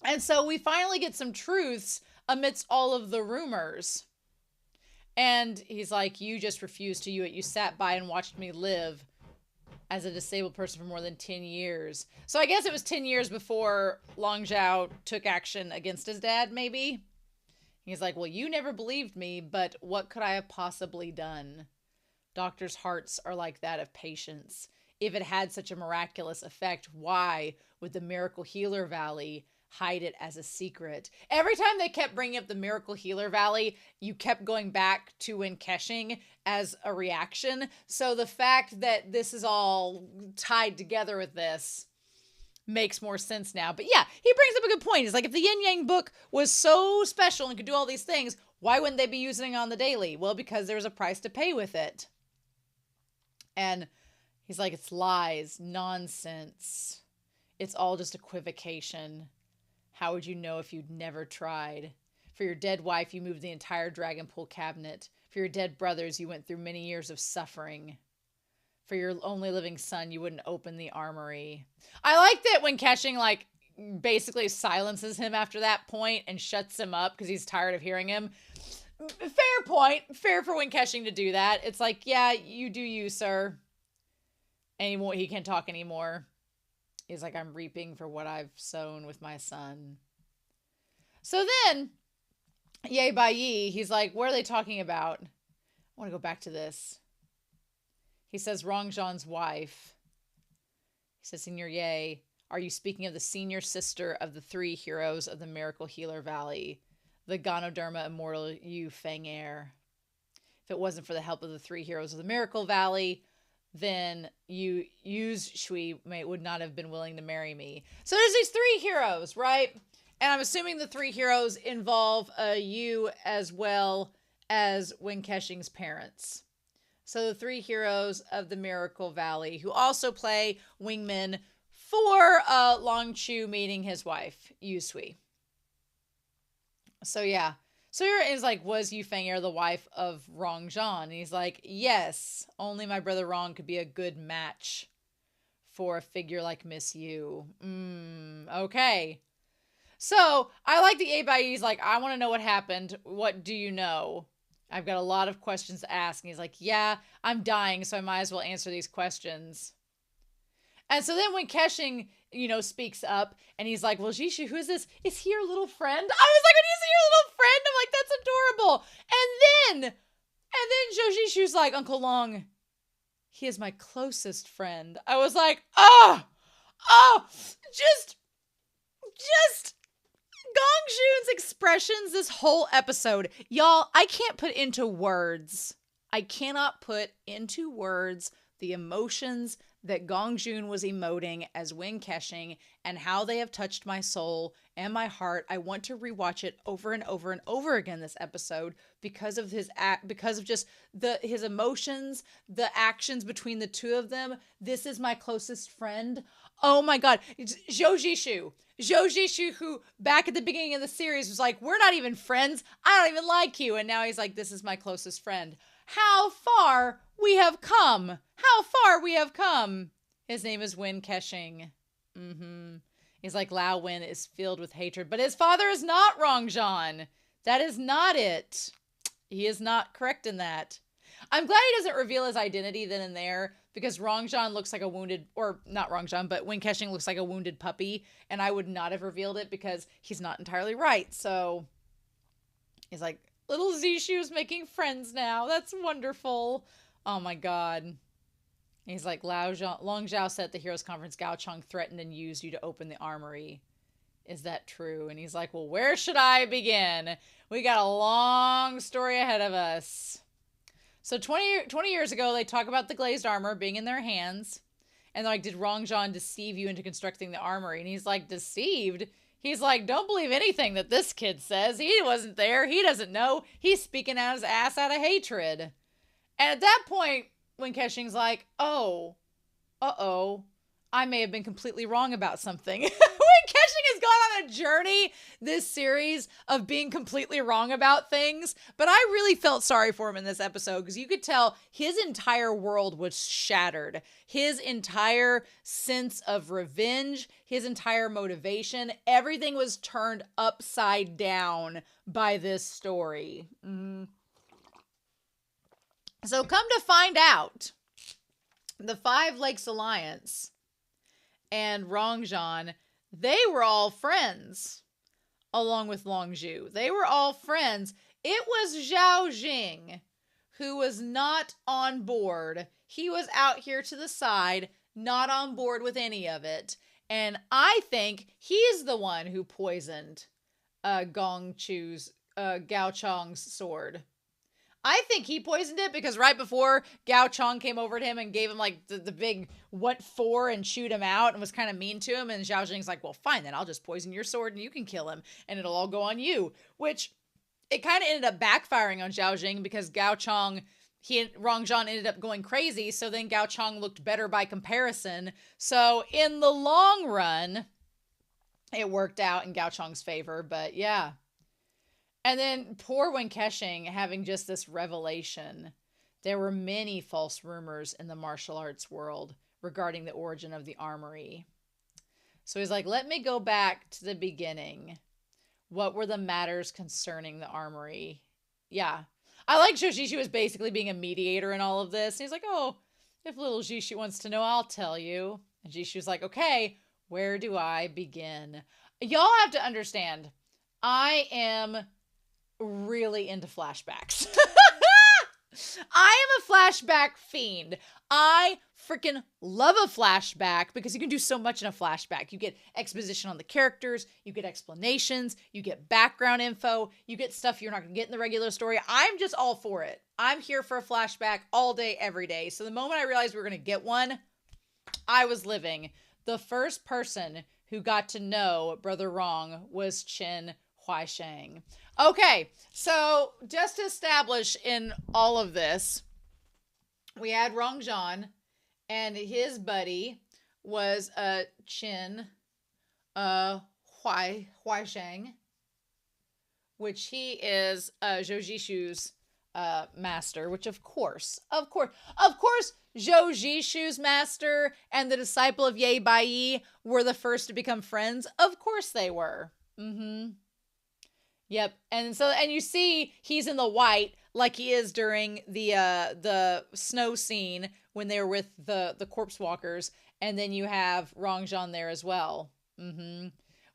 And so we finally get some truths amidst all of the rumors. And he's like, you just refused to you sat by and watched me live as a disabled person for more than 10 years. So I guess it was 10 years before Long Xiao took action against his dad, maybe. He's like, well, you never believed me, but what could I have possibly done? Doctors' hearts are like that of patients. If it had such a miraculous effect, why would the Miracle Healer Valley hide it as a secret? Every time they kept bringing up the Miracle Healer Valley, you kept going back to Wing Keqing as a reaction. So the fact that this is all tied together with this makes more sense now. But yeah, he brings up a good point. He's like, if the Yin Yang book was so special and could do all these things, why wouldn't they be using it on the daily? Well, because there was a price to pay with it. And he's like, it's lies, nonsense. It's all just equivocation. How would you know if you'd never tried? For your dead wife, you moved the entire Dragon Pool cabinet. For your dead brothers, you went through many years of suffering. For your only living son, you wouldn't open the armory. I like that when Keqing, basically silences him after that point and shuts him up because he's tired of hearing him. Fair point. Fair for Wing Keqing to do that. It's like, yeah, you do you, sir. And he can't talk anymore. He's like, I'm reaping for what I've sown with my son. So then, Ye Bai Yi, he's like, what are they talking about? I want to go back to this. He says, Rongzhan's wife. He says, Senior Ye, are you speaking of the senior sister of the three heroes of the Miracle Healer Valley, the Ganoderma immortal Yu Feng-er? If it wasn't for the help of the three heroes of the Miracle Valley, then Yu's Shui would not have been willing to marry me. So there's these three heroes, right? And I'm assuming the three heroes involve Yu as well as Wen Kexing's parents. So the three heroes of the Miracle Valley, who also play wingmen for Long Chu meeting his wife, Yu Sui. So yeah. So here is like, was Yu Feng-er the wife of Rongzhan? And he's like, yes, only my brother Rong could be a good match for a figure like Miss Yu. Okay. So I like the Ye Bai Yi's like, I want to know what happened. What do you know? I've got a lot of questions to ask. And he's like, yeah, I'm dying, so I might as well answer these questions. And so then when Kexing, speaks up and he's like, well, Jishu, who is this? Is he your little friend? I was like, when you see your little friend, I'm like, that's adorable. And then Zhou Jishu's like, Uncle Long, he is my closest friend. I was like, just Gong Xun's expressions this whole episode. Y'all, I can't put into words. I cannot put into words the emotions that Gong Xun was emoting as Wen Kexing and how they have touched my soul and my heart. I want to rewatch it over and over and over again this episode because of his his emotions, the actions between the two of them. This is my closest friend. Oh my God. It's Zhou Jishu, who back at the beginning of the series was like, we're not even friends. I don't even like you. And now he's like, this is my closest friend. How far we have come. How far we have come. His name is Wen Kexing. He's like, Lao Wen is filled with hatred, but his father is not Rongzhan. That is not it. He is not correct in that. I'm glad he doesn't reveal his identity then and there, because Rongzhan looks like a wounded, or not Rongzhan, but Wen Kexing looks like a wounded puppy, and I would not have revealed it because he's not entirely right. So he's like, little Zishu's making friends now. That's wonderful. Oh my God. He's like, Long Zhao said at the Heroes Conference, Gao Chong threatened and used you to open the armory. Is that true? And he's like, well, where should I begin? We got a long story ahead of us. So 20 years ago, they talk about the glazed armor being in their hands. And they're like, did Rongzhan deceive you into constructing the armory? And he's like, deceived? He's like, don't believe anything that this kid says. He wasn't there. He doesn't know. He's speaking out his ass out of hatred. And at that point, when Kexing's like, oh, I may have been completely wrong about something. When Kexing has gone on a journey this series of being completely wrong about things, but I really felt sorry for him in this episode because you could tell his entire world was shattered. His entire sense of revenge, his entire motivation, everything was turned upside down by this story. So come to find out, the Five Lakes Alliance and Rongzhan, they were all friends, along with Longzhu. They were all friends. It was Xiao Jing who was not on board. He was out here to the side, not on board with any of it. And I think he's the one who poisoned Gao Chong's sword. I think he poisoned it because right before Gao Chong came over to him and gave him like the big what for and chewed him out and was kind of mean to him. And Xiao Jing's like, well, fine, then I'll just poison your sword and you can kill him and it'll all go on you. Which it kind of ended up backfiring on Xiao Jing because Gao Chong, Rongzhan ended up going crazy. So then Gao Chong looked better by comparison. So in the long run, it worked out in Gao Chong's favor. But yeah. And then poor Wen Kexing having just this revelation. There were many false rumors in the martial arts world regarding the origin of the armory. So he's like, let me go back to the beginning. What were the matters concerning the armory? Yeah. I like Jishu was basically being a mediator in all of this. And he's like, oh, if little Jishu wants to know, I'll tell you. And Jishu's like, okay, where do I begin? Y'all have to understand. I am really into flashbacks. I am a flashback fiend. I freaking love a flashback because you can do so much in a flashback. You get exposition on the characters, you get explanations, you get background info, you get stuff you're not going to get in the regular story. I'm just all for it. I'm here for a flashback all day, every day. So the moment I realized we were going to get one, I was living. The first person who got to know Brother Wrong was Chen Huaisheng. Okay, so just to establish in all of this, we had Rongzhan, and his buddy was Chen Huaisheng, which he is Zhou Jishu's master, which of course, Zhou Jishu's master and the disciple of Ye Bai were the first to become friends. Of course they were. Yep. And you see he's in the white like he is during the snow scene when they were with the corpse walkers. And then you have Rongzhan there as well.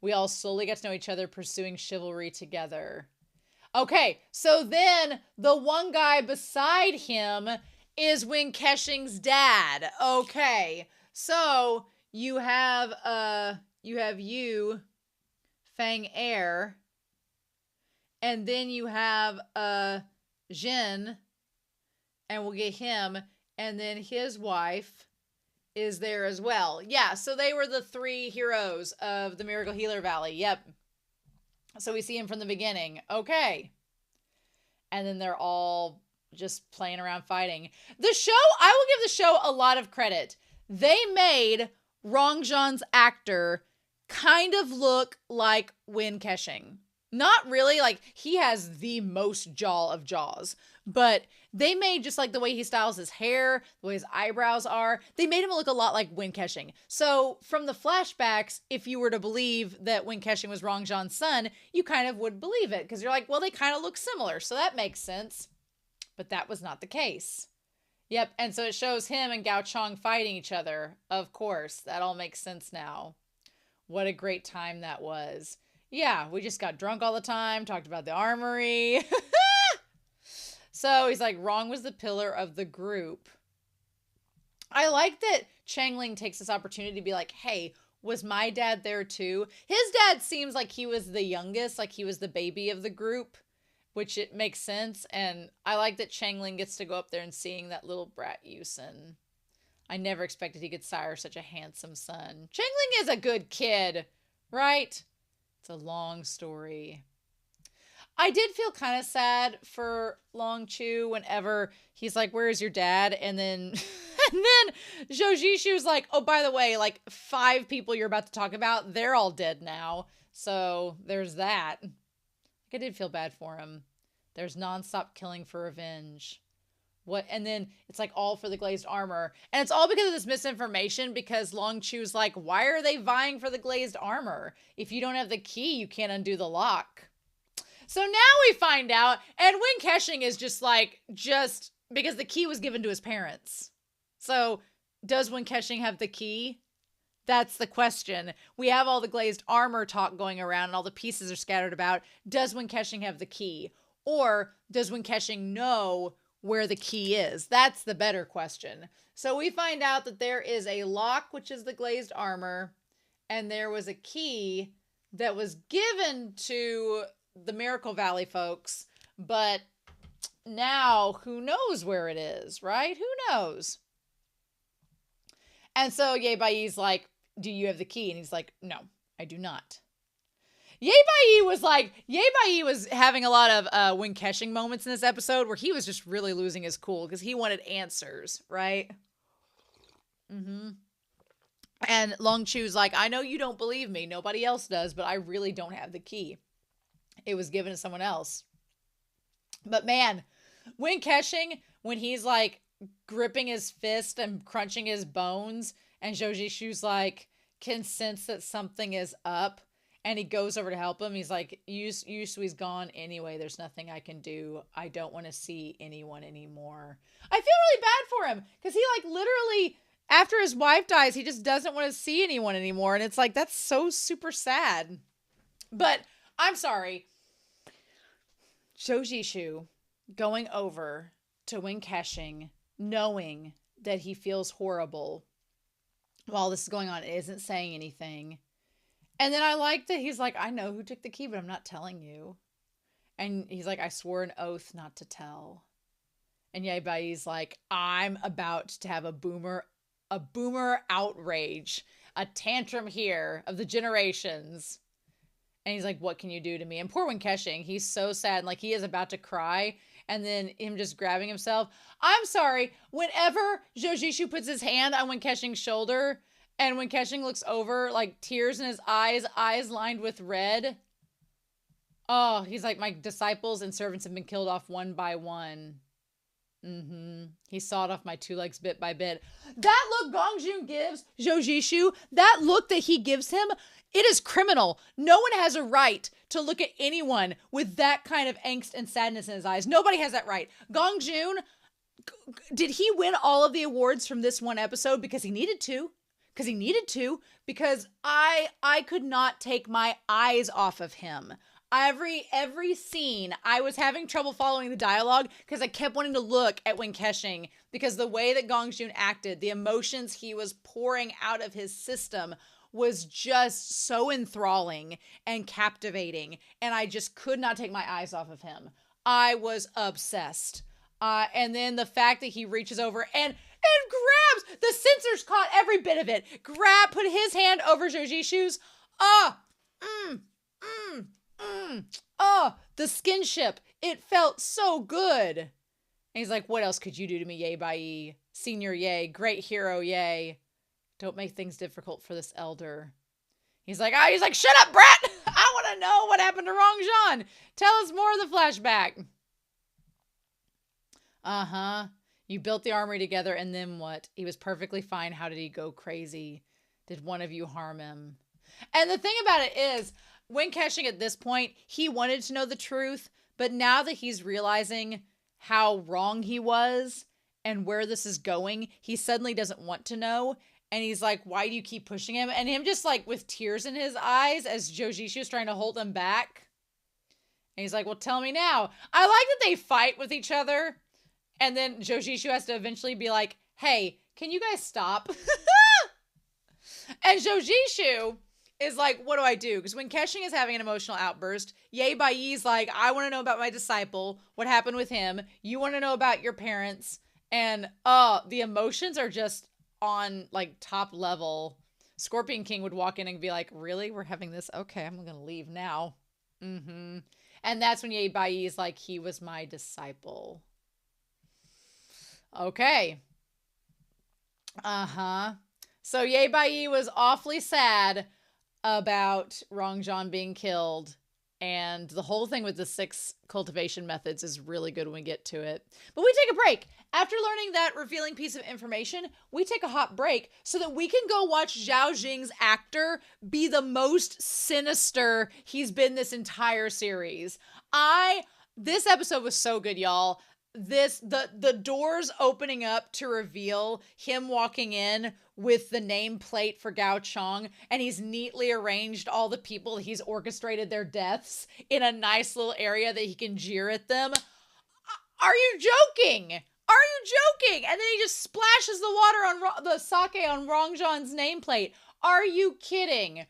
We all slowly get to know each other, pursuing chivalry together. Okay, so then the one guy beside him is Wen Kexing's dad. Okay, so you have you, Fang Air, and then you have Jin, and we'll get him, and then his wife is there as well. Yeah, so they were the three heroes of the Miracle Healer Valley. Yep. So we see him from the beginning. Okay. And then they're all just playing around fighting. The show, I will give the show a lot of credit. They made Rongzhan's actor kind of look like Wen Kexing. Not really, like he has the most jaw of jaws, but they made just like the way he styles his hair, the way his eyebrows are, they made him look a lot like Wen Kexing. So from the flashbacks, if you were to believe that Wen Kexing was Rongzhan's son, you kind of would believe it because you're like, well, they kind of look similar, so that makes sense. But that was not the case. Yep, and so it shows him and Gao Chong fighting each other. Of course, that all makes sense now. What a great time that was. Yeah, we just got drunk all the time, talked about the armory. So he's like, Wrong was the pillar of the group. I like that Changling takes this opportunity to be like, hey, was my dad there too? His dad seems like he was the youngest, like he was the baby of the group, which it makes sense. And I like that Changling gets to go up there and seeing that little brat Yusin. I never expected he could sire such a handsome son. Changling is a good kid, right? It's a long story. I did feel kind of sad for Long Chu whenever he's like, where's your dad? And then Zhou Jishu's like, oh, by the way, like 5 people you're about to talk about, they're all dead now. So there's that. I did feel bad for him. There's nonstop killing for revenge. What? And then it's like all for the glazed armor. And it's all because of this misinformation because Long Chu's like, why are they vying for the glazed armor? If you don't have the key, you can't undo the lock. So now we find out, and Wen Kexing is just because the key was given to his parents. So does Wen Kexing have the key? That's the question. We have all the glazed armor talk going around and all the pieces are scattered about. Does Wen Kexing have the key? Or does Wen Kexing know where the key is? That's the better question. So we find out that there is a lock, which is the glazed armor, and there was a key that was given to the Miracle Valley folks, but now who knows where it is, right? Who knows? And so Ye Bai's like, do you have the key? And he's like, no, I do not. Ye Bai was having a lot of Wen Kexing moments in this episode where he was just really losing his cool because he wanted answers, right? And Long Chu's like, I know you don't believe me. Nobody else does, but I really don't have the key. It was given to someone else. But man, Wen Kexing, when he's like gripping his fist and crunching his bones, and Zhou Jishu's like, can sense that something is up, and he goes over to help him. He's like, Yusui's gone anyway. There's nothing I can do. I don't want to see anyone anymore. I feel really bad for him because he like literally, after his wife dies, he just doesn't want to see anyone anymore. And it's like, that's so super sad. But I'm sorry. Zhou Jishu going over to Wen KeXing, knowing that he feels horrible while this is going on, isn't saying anything. And then I like that he's like, I know who took the key, but I'm not telling you. And he's like, I swore an oath not to tell. And Ye Bai's like, I'm about to have a boomer outrage, a tantrum here of the generations. And he's like, what can you do to me? And poor Wen KeXing, he's so sad. And like, he is about to cry. And then him just grabbing himself. I'm sorry. Whenever Zhou Jishu puts his hand on Wen KeXing's shoulder, and Wen KeXing looks over, like tears in his eyes lined with red. Oh, he's like, my disciples and servants have been killed off one by one. He sawed off my 2 legs bit by bit. That look Gongjun gives Zhou Jishu, that look that he gives him, it is criminal. No one has a right to look at anyone with that kind of angst and sadness in his eyes. Nobody has that right. Gongjun, did he win all of the awards from this one episode because he needed to? Because I could not take my eyes off of him. Every scene, I was having trouble following the dialogue because I kept wanting to look at Wen KeXing, because the way that Gongjun acted, the emotions he was pouring out of his system was just so enthralling and captivating, and I just could not take my eyes off of him. I was obsessed. And then the fact that he reaches over and grabs, the censors caught every bit of it. Put his hand over Zhou Jishu's. The skinship. It felt so good. And he's like, what else could you do to me, Ye Bai? Senior Ye, great hero Ye. Don't make things difficult for this elder. He's like, shut up, brat! I want to know what happened to Rongzhan. Tell us more of the flashback. You built the armory together, and then what? He was perfectly fine. How did he go crazy? Did one of you harm him? And the thing about it is, Wen KeXing at this point, he wanted to know the truth, but now that he's realizing how wrong he was and where this is going, he suddenly doesn't want to know. And he's like, why do you keep pushing him? And him just like with tears in his eyes as Zhou Jishu is trying to hold him back. And he's like, well, tell me now. I like that they fight with each other. And then Zhou Jishu has to eventually be like, hey, can you guys stop? And Zhou Jishu is like, what do I do? Because when KeXing is having an emotional outburst, Ye Bai's like, I want to know about my disciple, what happened with him. You want to know about your parents. And the emotions are just on like top level. Scorpion King would walk in and be like, really? We're having this? Okay, I'm going to leave now. And that's when Ye Bai is like, he was my disciple. Okay. So Ye Bai was awfully sad about Rongzhan being killed. And the whole thing with the 6 cultivation methods is really good when we get to it. But we take a break. After learning that revealing piece of information, we take a hot break so that we can go watch Zhao Jing's actor be the most sinister he's been this entire series. This episode was so good, y'all. The doors opening up to reveal him walking in with the nameplate for Gao Chong, and he's neatly arranged all the people, he's orchestrated their deaths in a nice little area that he can jeer at them. Are you joking? And then he just splashes the water on the sake on Rongzhan's nameplate. Are you kidding?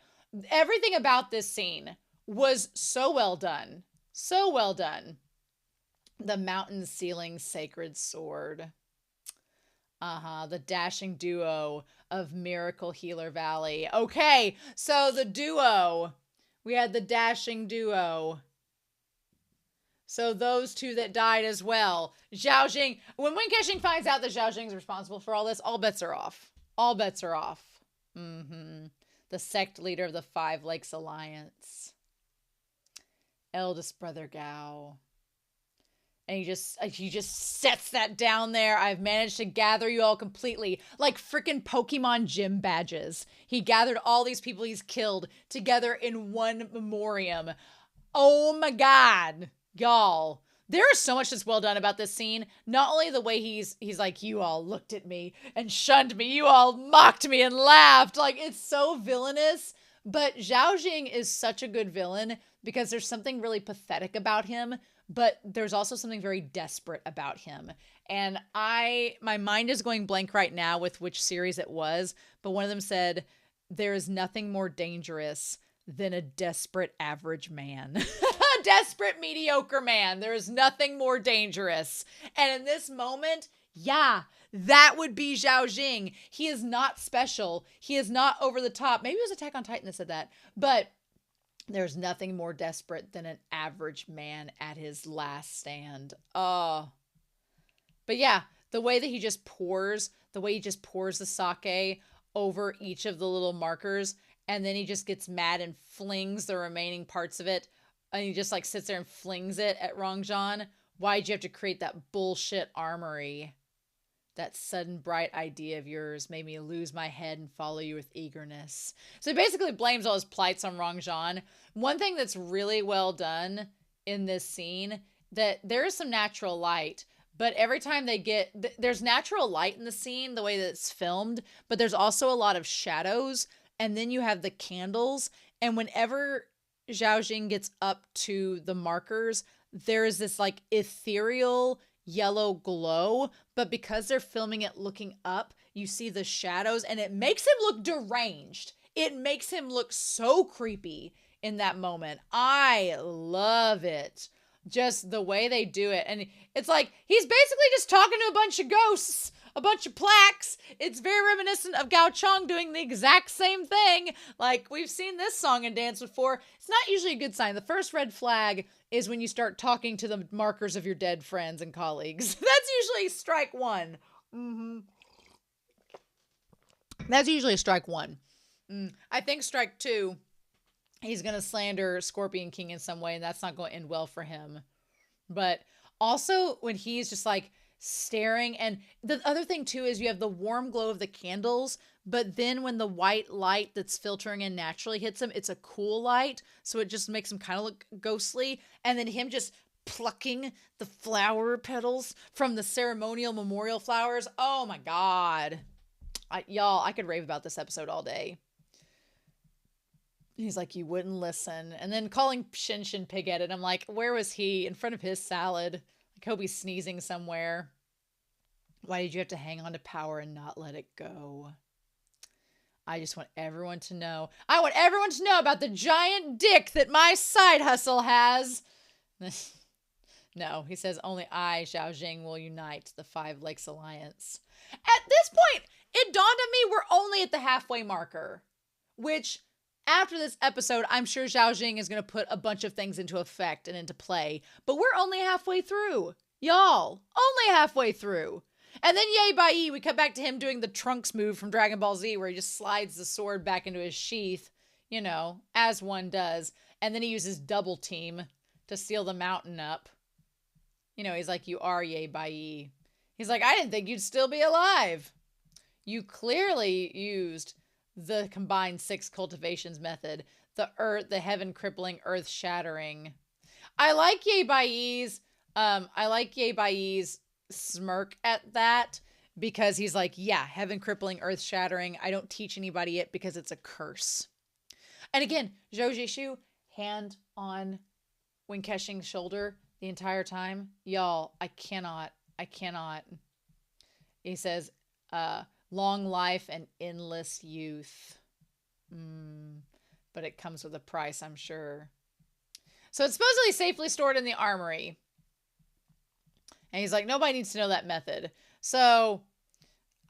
Everything about this scene was so well done. So well done. The mountain ceiling sacred sword. The dashing duo of Miracle Healer Valley. Okay, so the duo. We had the dashing duo. So those 2 that died as well. Zhao Jing. When Wen KeXing finds out that Zhao Jing's responsible for all this, all bets are off. All bets are off. The sect leader of the 5 Lakes Alliance. Eldest brother Gao. And he just sets that down there. I've managed to gather you all completely. Like freaking Pokemon gym badges. He gathered all these people he's killed together in one memoriam. Oh my God. Y'all. There is so much that's well done about this scene. Not only the way he's like, you all looked at me and shunned me. You all mocked me and laughed. Like, it's so villainous. But Zhao Jing is such a good villain because there's something really pathetic about him, but there's also something very desperate about him. And my mind is going blank right now with which series it was, but one of them said, there is nothing more dangerous than a desperate average man. A desperate mediocre man. There is nothing more dangerous. And in this moment, yeah, that would be Xiao Jing. He is not special. He is not over the top. Maybe it was Attack on Titan that said that. But there's nothing more desperate than an average man at his last stand. Oh. But yeah, the way that he just pours the sake over each of the little markers, and then he just gets mad and flings the remaining parts of it, and he just like sits there and flings it at Rongzhan. Why'd you have to create that bullshit armory? That sudden bright idea of yours made me lose my head and follow you with eagerness. So he basically blames all his plights on Rongzhan. One thing that's really well done in this scene, that there is some natural light, but every time there's natural light in the scene, the way that it's filmed, but there's also a lot of shadows, and then you have the candles, and whenever Xiao Jing gets up to the markers, there is this like ethereal yellow glow, but because they're filming it looking up, you see the shadows, and it makes him look deranged. It makes him look so creepy in that moment. I love it. Just the way they do it. And it's like, he's basically just talking to a bunch of ghosts, a bunch of plaques. It's very reminiscent of Gao Chong doing the exact same thing. Like, we've seen this song and dance before. It's not usually a good sign. The first red flag is when you start talking to the markers of your dead friends and colleagues. That's usually strike one. That's usually strike one. I think strike two, he's going to slander Scorpion King in some way, and that's not going to end well for him. But also when he's just like staring, and the other thing too is you have the warm glow of the candles, but then when the white light that's filtering in naturally hits him, it's a cool light, so it just makes him kind of look ghostly. And then him just plucking the flower petals from the ceremonial memorial flowers. Oh my God. Y'all, I could rave about this episode all day. He's like, you wouldn't listen. And then calling Shin Shin pig-headed. I'm like, where was he? In front of his salad. I hope he's sneezing somewhere. Why did you have to hang on to power and not let it go? I just want everyone to know. I want everyone to know about the giant dick that my side hustle has. No, he says, only I, Xiao Jing, will unite the Five Lakes Alliance. At this point, it dawned on me we're only at the halfway marker. Which, after this episode, I'm sure Xiao Jing is going to put a bunch of things into effect and into play. But we're only halfway through. Y'all, only halfway through. And then Yay Bai, we cut back to him doing the Trunks move from Dragon Ball Z, where he just slides the sword back into his sheath, you know, as one does. And then he uses double team to seal the mountain up. You know, he's like, you are Yay Bai. He's like, I didn't think you'd still be alive. You clearly used the combined 6 cultivations method, the heaven crippling, earth shattering. I like Yay Bai's smirk at that, because he's like, yeah, heaven crippling, earth shattering. I don't teach anybody it because it's a curse. And again, Zhou Jishu, hand on Wen Kexing's shoulder the entire time. Y'all, I cannot. He says, long life and endless youth. But it comes with a price, I'm sure. So it's supposedly safely stored in the armory. And he's like, nobody needs to know that method. So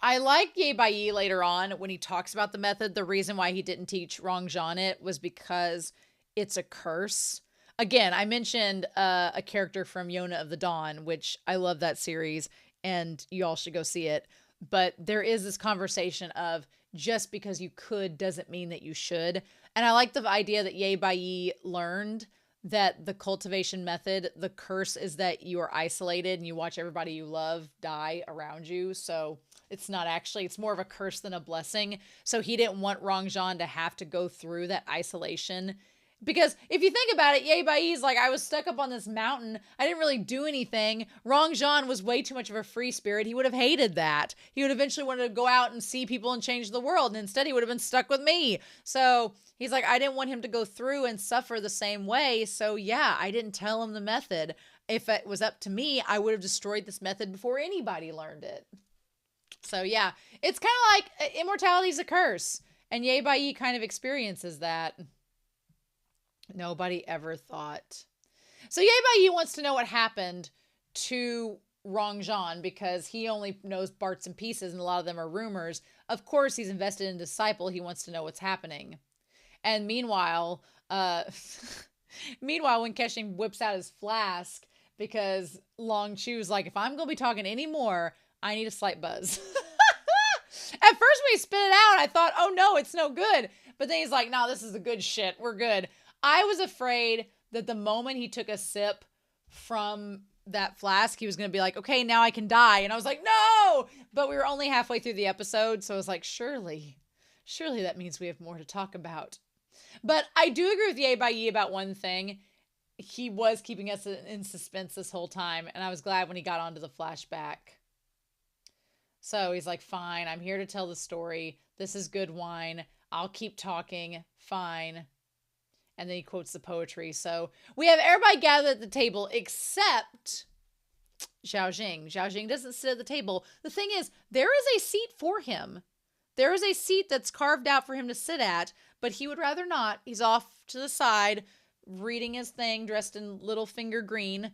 I like Yay Bai later on when he talks about the method. The reason why he didn't teach Rongzhan it was because it's a curse. Again, I mentioned a character from Yona of the Dawn, which I love that series, and you all should go see it. But there is this conversation of just because you could doesn't mean that you should. And I like the idea that Yay Bai learned that the cultivation method, the curse is that you are isolated and you watch everybody you love die around you. So it's not actually, it's more of a curse than a blessing. So he didn't want Rongzhan to have to go through that isolation Because if you think about it, Ye Bai's like, I was stuck up on this mountain. I didn't really do anything. Rongzhan was way too much of a free spirit. He would have hated that. He would eventually wanted to go out and see people and change the world. And instead, he would have been stuck with me. So he's like, I didn't want him to go through and suffer the same way. So yeah, I didn't tell him the method. If it was up to me, I would have destroyed this method before anybody learned it. So yeah, it's kind of like immortality is a curse. And Ye Bai kind of experiences that. Nobody ever thought. So Ye Bai wants to know what happened to Rongzhan because he only knows parts and pieces and a lot of them are rumors. Of course, he's invested in Disciple. He wants to know what's happening. And meanwhile, when KeXing whips out his flask because Long Chu's like, if I'm going to be talking anymore, I need a slight buzz. At first when he spit it out, I thought, oh no, it's no good. But then he's like, no, this is the good shit. We're good. I was afraid that the moment he took a sip from that flask, he was going to be like, okay, now I can die. And I was like, no, but we were only halfway through the episode. So I was like, surely that means we have more to talk about. But I do agree with Ye Bai about one thing. He was keeping us in suspense this whole time. And I was glad when he got onto the flashback. So he's like, fine, I'm here to tell the story. This is good wine. I'll keep talking. Fine. And then he quotes the poetry. So we have everybody gathered at the table except Xiao. Xiao doesn't sit at the table. The thing is, there is a seat for him. There is a seat that's carved out for him to sit at, but he would rather not. He's off to the side, reading his thing, dressed in little finger green.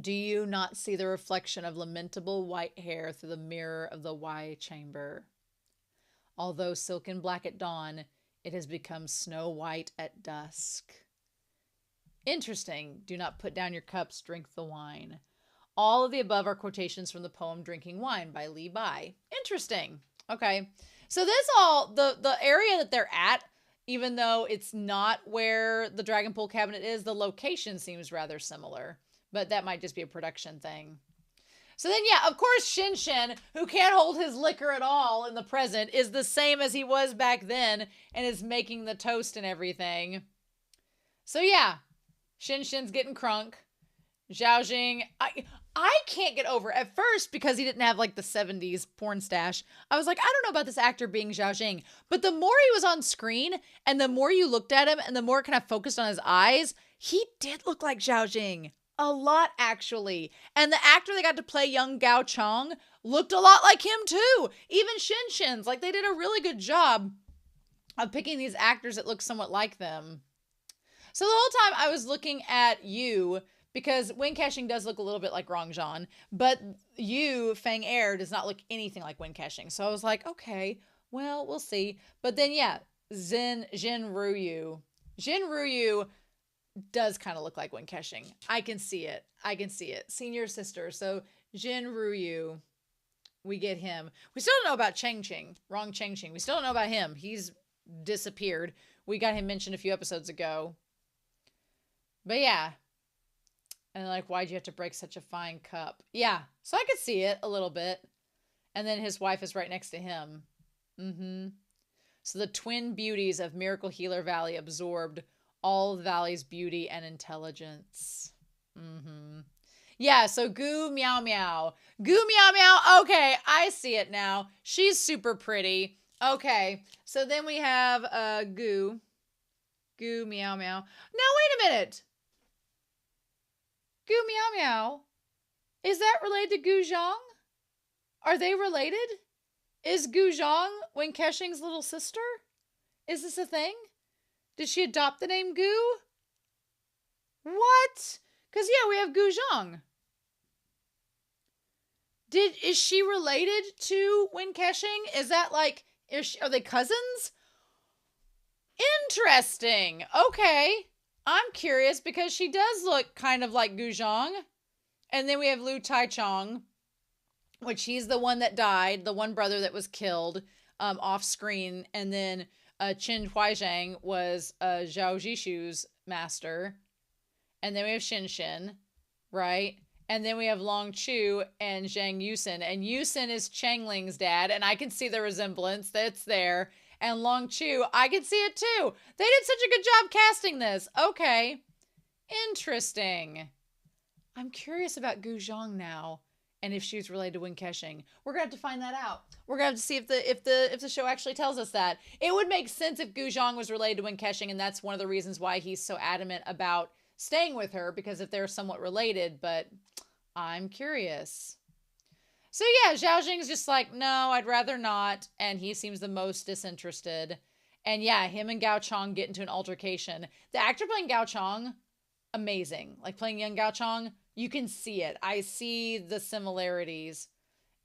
Do you not see the reflection of lamentable white hair through the mirror of the Y chamber? Although silken black at dawn, it has become snow white at dusk. Interesting. Do not put down your cups, drink the wine. All of the above are quotations from the poem Drinking Wine by Li Bai. Interesting. Okay. So this all, the area that they're at, even though it's not where the Dragon Pool cabinet is, the location seems rather similar. But that might just be a production thing. So then, yeah, of course, Shin, who can't hold his liquor at all in the present, is the same as he was back then and is making the toast and everything. So, yeah, Shin's getting crunk. Xiao, I can't get over at first because he didn't have like the 70s porn stash. I was like, I don't know about this actor being Xiao. But the more he was on screen and the more you looked at him and the more it kind of focused on his eyes, he did look like Xiao. A lot, actually. And the actor that got to play young Gao Chong looked a lot like him, too. Even Shin's. Like, they did a really good job of picking these actors that look somewhat like them. So the whole time I was looking at you, because Wen KeXing does look a little bit like Rongzhan, but you, Fang Air, does not look anything like Wen KeXing. So I was like, okay, well, we'll see. But then, yeah, Jin Ruyu does kind of look like Wen KeXing. I can see it. Senior sister. So Jin Ruyu, we get him. We still don't know about Rong Chengqing. We still don't know about him. He's disappeared. We got him mentioned a few episodes ago. But yeah. And like, why'd you have to break such a fine cup? Yeah. So I could see it a little bit. And then his wife is right next to him. So the twin beauties of Miracle Healer Valley absorbed all of the valley's beauty and intelligence. Yeah, so Goo Meow Meow. Okay, I see it now. She's super pretty. Okay, so then we have Goo Meow Meow. Now, wait a minute. Goo Meow Meow. Is that related to Gu Zhang? Are they related? Is Gu Zhang Wen KeXing's little sister? Is this a thing? Did she adopt the name Gu? What? Because, yeah, we have Gu Zhang. Is she related to Wen KeXing? Is that like, are they cousins? Interesting. Okay. I'm curious because she does look kind of like Gu Zhang. And then we have Lu Taichong, which he's the one that died, the one brother that was killed off screen. And then Qin Huaizhang was Zhao Jishu's master. And then we have Shin, right? And then we have Long Chu and Zhang Yusin. And Yusin is Changling's dad. And I can see the resemblance that's there. and Long Chu, I can see it too. They did such a good job casting this. Okay. Interesting. I'm curious about Gu Zhang now, and if she's related to Wen Kexing. We're gonna have to find that out. We're gonna have to see if the show actually tells us that. It would make sense if Gu Zhang was related to Wen Kexing, and that's one of the reasons why he's so adamant about staying with her, because if they're somewhat related, but I'm curious. So yeah, Xiao Jing's just like, no, I'd rather not. And he seems the most disinterested. And yeah, him and Gao Chong get into an altercation. The actor playing Gao Chong, amazing. Like playing young Gao Chong, you can see it. I see the similarities.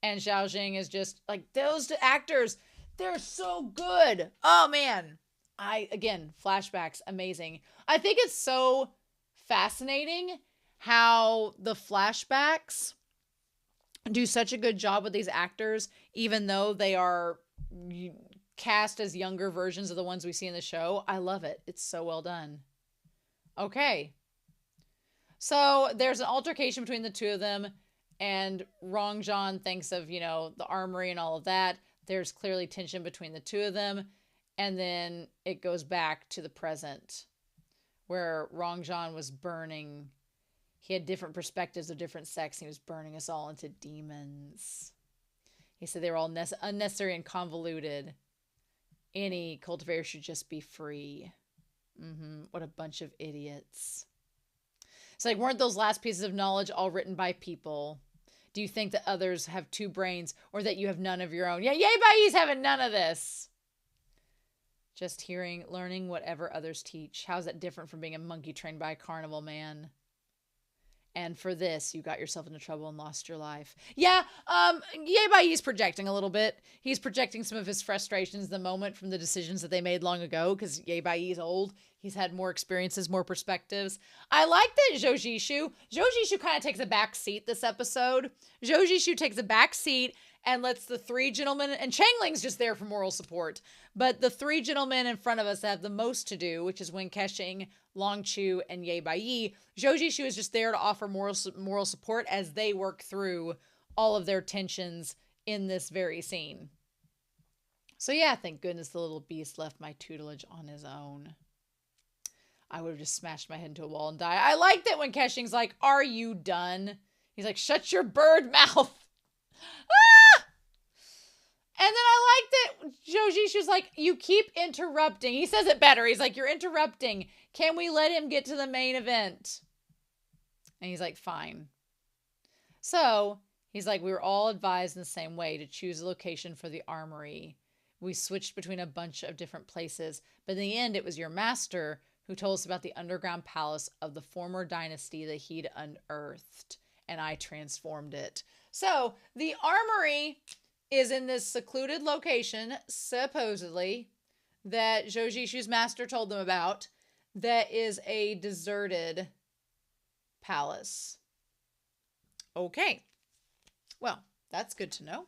And Xiao Jing is just like, those actors, they're so good. Oh man. Again, flashbacks, amazing. I think it's so fascinating how the flashbacks do such a good job with these actors, even though they are cast as younger versions of the ones we see in the show. I love it. It's so well done. Okay. So there's an altercation between the two of them, and Rongzhan thinks of, the armory and all of that. There's clearly tension between the two of them. And then it goes back to the present, where Rongzhan was burning. He had different perspectives of different sects. He was burning us all into demons. He said they were all unnecessary and convoluted. Any cultivator should just be free. What a bunch of idiots. It's like, weren't those last pieces of knowledge all written by people? Do you think that others have two brains, or that you have none of your own? Yeah, Yay Bai's having none of this. Just learning whatever others teach. How's that different from being a monkey trained by a carnival man? And for this, you got yourself into trouble and lost your life. Yeah, Yay Bai's projecting a little bit. He's projecting some of his frustrations in the moment from the decisions that they made long ago, because Yay Bai's old. He's had more experiences, more perspectives. I like that Zhou Jishu kind of takes a back seat this episode. Zhou Jishu takes a back seat and lets the three gentlemen, and Changling's just there for moral support, but the three gentlemen in front of us have the most to do, which is Wen Kexing, Long Chu, and Yay Bai. Zhou Jishu is just there to offer moral support as they work through all of their tensions in this very scene. So yeah, thank goodness the little beast left my tutelage on his own. I would have just smashed my head into a wall and died. I like that when Kexing's like, are you done? He's like, shut your bird mouth. Ah! And then I like that Zhou Jishu's like, you keep interrupting. He says it better. He's like, you're interrupting. Can we let him get to the main event? And he's like, fine. So he's like, we were all advised in the same way to choose a location for the armory. We switched between a bunch of different places, but in the end, it was your master who told us about the underground palace of the former dynasty that he'd unearthed, and I transformed it. So the armory is in this secluded location, supposedly, that Zhou Jishu's master told them about, that is a deserted palace. Okay. Well, that's good to know.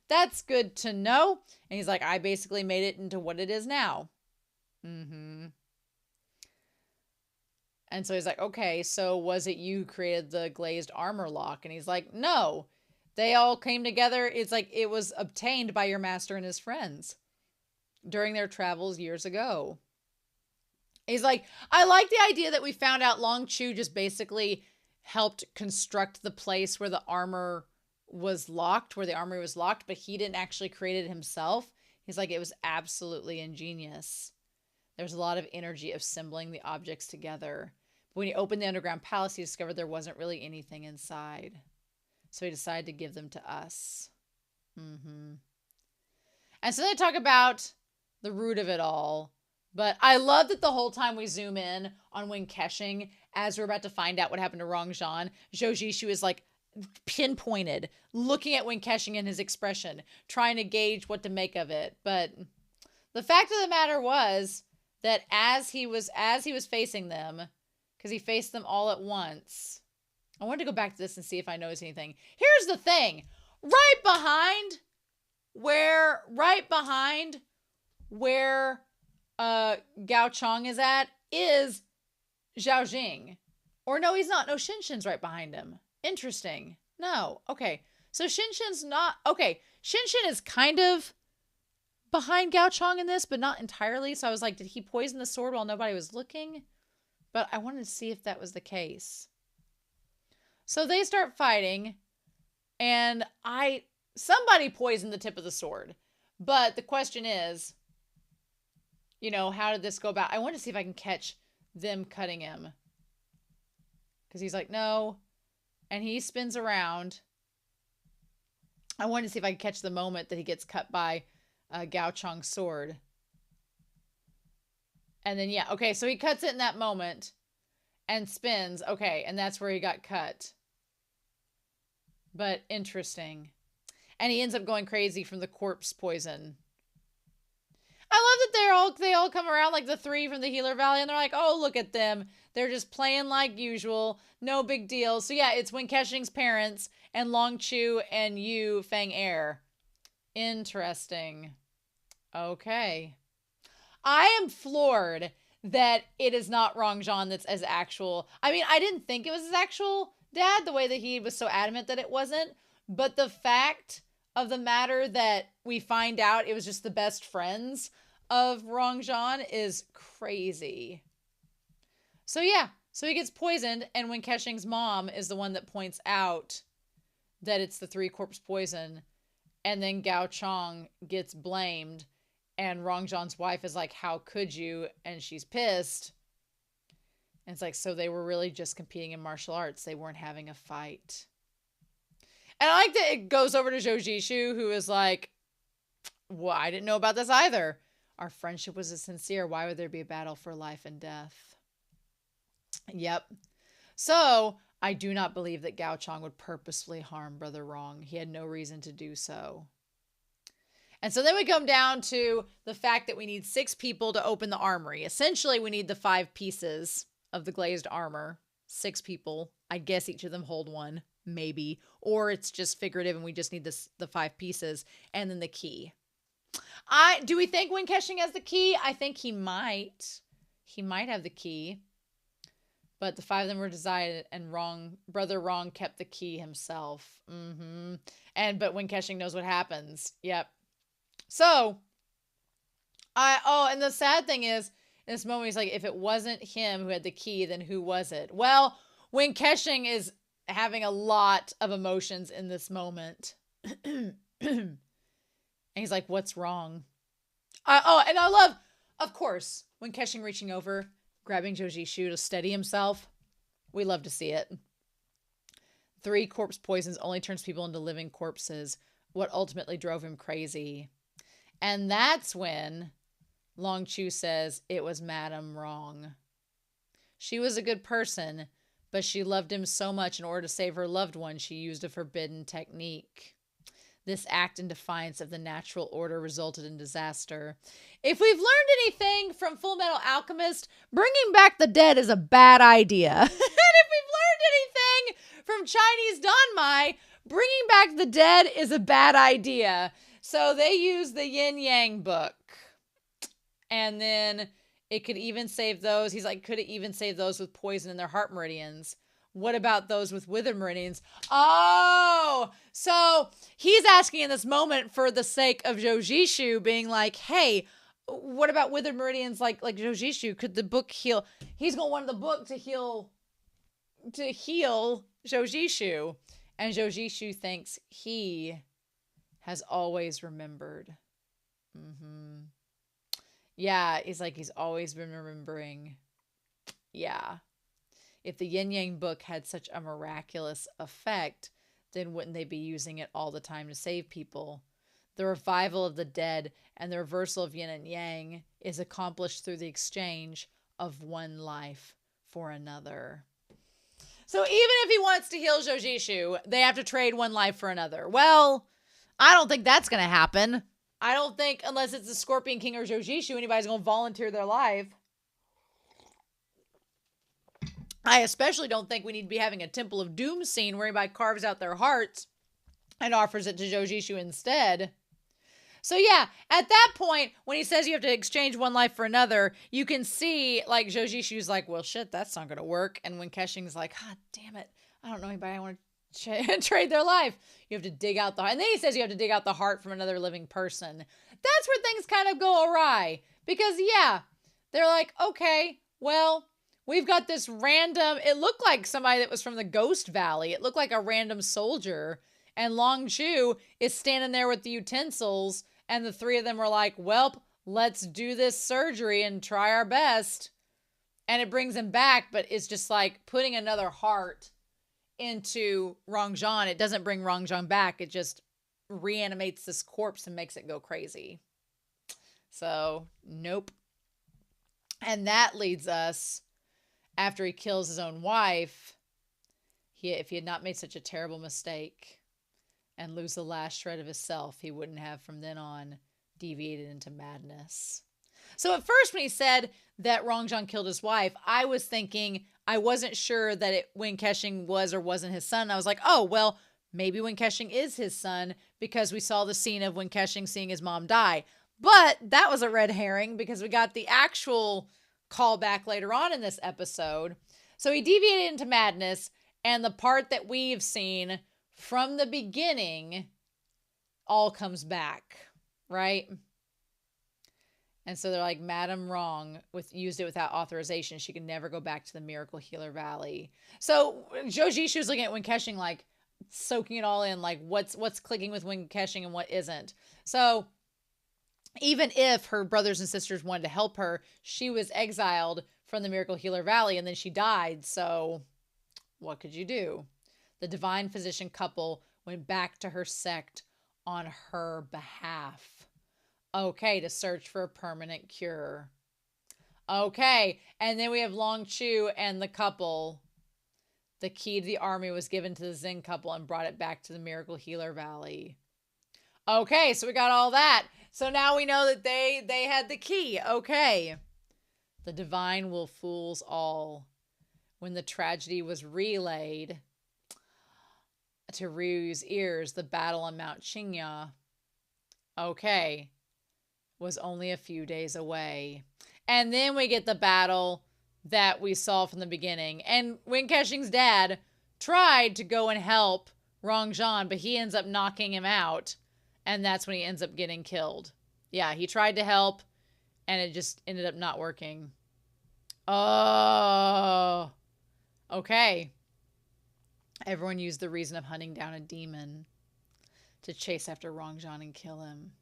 That's good to know. And he's like, I basically made it into what it is now. And so he's like, okay, so was it you who created the glazed armor lock? And he's like, no. They all came together. It's like it was obtained by your master and his friends during their travels years ago. He's like, I like the idea that we found out Long Chu just basically helped construct the place where the armor was locked, where the armory was locked, but he didn't actually create it himself. He's like, it was absolutely ingenious. There's a lot of energy assembling the objects together. But when he opened the underground palace, he discovered there wasn't really anything inside. So he decided to give them to us. And so they talk about the root of it all. But I love that the whole time we zoom in on Wen Kexing, as we're about to find out what happened to Rongzhan, Zhou Jishu is like pinpointed, looking at Wen Kexing and his expression, trying to gauge what to make of it. But the fact of the matter was that as he was facing them, because he faced them all at once. I wanted to go back to this and see if I noticed anything. Here's the thing. Right behind where Gao Chong is at is Xiao Jing. Or no, he's not. No, Shinshin's right behind him. Interesting. No. Okay. So Shinshin's not. Okay. Shinshin is kind of behind Gao Chong in this, but not entirely. So I was like, did he poison the sword while nobody was looking? But I wanted to see if that was the case. So they start fighting, and somebody poisoned the tip of the sword. But the question is, you know, how did this go about? I want to see if I can catch them cutting him. Because he's like, no. And he spins around. I wanted to see if I could catch the moment that he gets cut by Gao Chong's sword. And then, yeah. Okay, so he cuts it in that moment and spins. Okay, and that's where he got cut. But interesting. And he ends up going crazy from the corpse poison. I love that they all come around, like the three from the Healer Valley, and they're like, oh, look at them. They're just playing like usual. No big deal. So yeah, it's when KeXing's parents and Long Chu and Yu Feng Air. Interesting. Okay. I am floored that it is not Rongzhan that's as actual. I mean, I didn't think it was his actual dad, the way that he was so adamant that it wasn't. But the fact of the matter that we find out it was just the best friends of Rongzhan is crazy. So yeah, so he gets poisoned, and when KeXing's mom is the one that points out that it's the three corpse poison, and then Gao Chong gets blamed, and Rongzhan's wife is like, how could you? And she's pissed. And it's like, so they were really just competing in martial arts. They weren't having a fight. And I like that it goes over to Zhou Jishu, who is like, well, I didn't know about this either. Our friendship was sincere. Why would there be a battle for life and death? Yep. So, I do not believe that Gao Chong would purposefully harm Brother Rong. He had no reason to do so. And so then we come down to the fact that we need 6 people to open the armory. Essentially, we need the 5 pieces of the glazed armor. 6 people. I guess each of them hold one, maybe. Or it's just figurative and we just need the 5 pieces. And then the key. Do we think Wen Keqing has the key? I think he might. He might have the key. But the 5 of them were decided, and Brother Rong kept the key himself. But Wen Keqing knows what happens. Yep. So, and the sad thing is, in this moment, he's like, if it wasn't him who had the key, then who was it? Well, Wen Keqing is having a lot of emotions in this moment. And he's like, what's wrong? And I love, of course, Wen Keqing reaching over, grabbing Zhou Jishu to steady himself. We love to see it. 3 corpse poisons only turns people into living corpses. What ultimately drove him crazy. And that's when Long Chu says it was Madame Wrong. She was a good person, but she loved him so much in order to save her loved one, she used a forbidden technique. This act in defiance of the natural order resulted in disaster. If we've learned anything from Full Metal Alchemist, bringing back the dead is a bad idea. And if we've learned anything from Chinese Danmai, bringing back the dead is a bad idea. So they use the Yin Yang book. And then it could even save those. He's like, could it even save those with poison in their heart meridians? What about those with withered meridians? Oh, so he's asking in this moment for the sake of Zhou Jishu, being like, hey, what about withered meridians like Zhou Jishu? Could the book heal? He's going to want the book to heal Zhou Jishu. And Zhou Jishu thinks he has always remembered. Yeah, he's like, he's always been remembering. Yeah. If the Yin Yang book had such a miraculous effect, then wouldn't they be using it all the time to save people? The revival of the dead and the reversal of yin and yang is accomplished through the exchange of one life for another. So even if he wants to heal Zhou Jishu, they have to trade one life for another. Well, I don't think that's going to happen. I don't think, unless it's the Scorpion King or Zhou Jishu, anybody's going to volunteer their life. I especially don't think we need to be having a Temple of Doom scene where anybody carves out their hearts and offers it to Zhou Jishu instead. So yeah, at that point, when he says you have to exchange one life for another, you can see, like, Zhou Jishu's like, well, shit, that's not going to work. And when KeXing's like, God damn it, I don't know anybody I want to trade their life. You have to dig out the heart. And then he says you have to dig out the heart from another living person. That's where things kind of go awry. Because, yeah, they're like, okay, well, we've got this random, it looked like somebody that was from the Ghost Valley. It looked like a random soldier. And Long Chu is standing there with the utensils. And the three of them were like, welp, let's do this surgery and try our best. And it brings him back, but it's just like putting another heart into Rongzhan. It doesn't bring Rongzhan back. It just reanimates this corpse and makes it go crazy. So, nope. And that leads us, after he kills his own wife, if he had not made such a terrible mistake and lose the last shred of his self, he wouldn't have from then on deviated into madness. So at first when he said that Rongzhan killed his wife, I was thinking, I wasn't sure that Wen KeXing was or wasn't his son. I was like, oh, well, maybe Wen KeXing is his son because we saw the scene of Wen KeXing seeing his mom die. But that was a red herring because we got the actual callback later on in this episode. So he deviated into madness, and the part that we've seen from the beginning all comes back, right? And so they're like, Madam Wrong used it without authorization. She can never go back to the Miracle Healer Valley. So Zhou Jishu's looking at Wen KeXing, like soaking it all in, like what's clicking with Wen KeXing and what isn't. So even if her brothers and sisters wanted to help her, she was exiled from the Miracle Healer Valley and then she died. So what could you do? The divine physician couple went back to her sect on her behalf. Okay, to search for a permanent cure. Okay, and then we have Long Chu and the couple. The key to the army was given to the Zen couple and brought it back to the Miracle Healer Valley. Okay, so we got all that. So now we know that they had the key. Okay. The divine will fools all. When the tragedy was relayed to Ryu's ears, the battle on Mount Qingya, okay, was only a few days away. And then we get the battle that we saw from the beginning. And Wen KeXing's dad tried to go and help Rongzhan, but he ends up knocking him out. And that's when he ends up getting killed. Yeah, he tried to help, and it just ended up not working. Oh, okay. Everyone used the reason of hunting down a demon to chase after Rongzhan and kill him.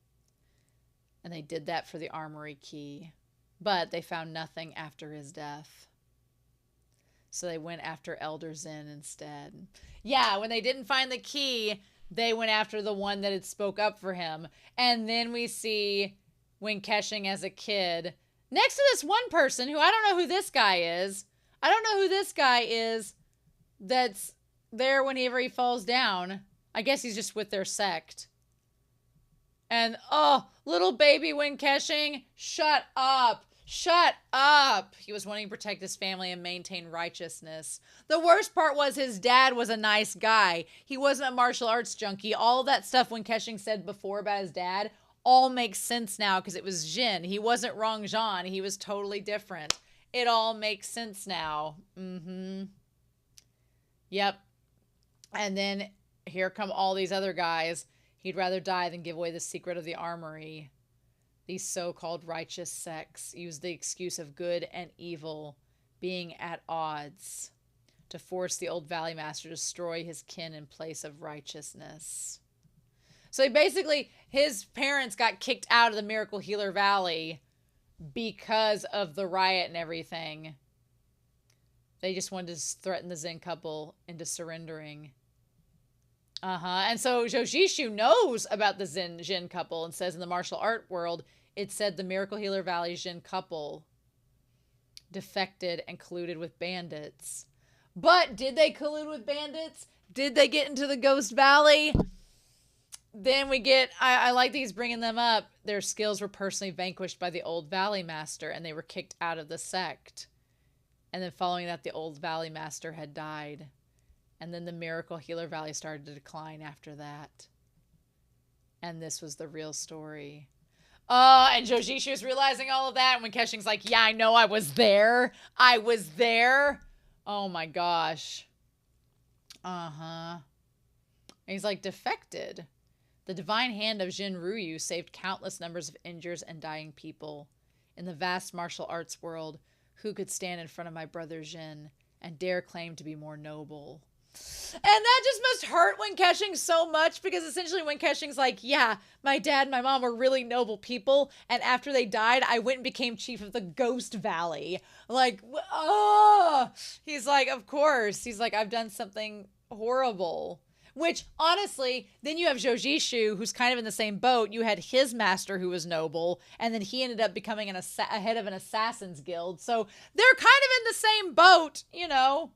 And they did that for the armory key. But they found nothing after his death. So they went after Elder Zen instead. Yeah, when they didn't find the key, they went after the one that had spoke up for him. And then we see Wen KeXing as a kid next to this one person who I don't know who this guy is. I don't know who this guy is that's there whenever he falls down. I guess he's just with their sect. And, oh, little baby Wen KeXing, shut up. Shut up. He was wanting to protect his family and maintain righteousness. The worst part was his dad was a nice guy. He wasn't a martial arts junkie. All that stuff Wen KeXing said before about his dad all makes sense now because it was Jin. He wasn't Rongzhan. He was totally different. It all makes sense now. Yep. And then here come all these other guys. He'd rather die than give away the secret of the armory. These so-called righteous sects use the excuse of good and evil being at odds to force the old Valley Master to destroy his kin in place of righteousness. So basically, his parents got kicked out of the Miracle Healer Valley because of the riot and everything. They just wanted to threaten the Zen couple into surrendering. And so Zhou Jishu knows about the Jin couple and says in the martial art world, it said the Miracle Healer Valley Jin couple defected and colluded with bandits. But did they collude with bandits? Did they get into the Ghost Valley? Then we get, I like these bringing them up. Their skills were personally vanquished by the old Valley Master and they were kicked out of the sect. And then following that, the old Valley Master had died. And then the Miracle Healer Valley started to decline after that. And this was the real story. And Zhou Jishu is realizing all of that. And when KeXing's like, yeah, I know, I was there. I was there. Oh my gosh. And he's like, defected. The divine hand of Jin Ruyu saved countless numbers of injured and dying people. In the vast martial arts world, who could stand in front of my brother Jin and dare claim to be more noble? And that just must hurt when KeXing so much, because essentially when KeXing's like, yeah, my dad and my mom were really noble people, and after they died, I went and became chief of the Ghost Valley. Like, oh, he's like, of course. He's like, I've done something horrible. Which, honestly, then you have Zhoujishu, who's kind of in the same boat. You had his master who was noble, and then he ended up becoming a head of an assassin's guild. So they're kind of in the same boat, you know.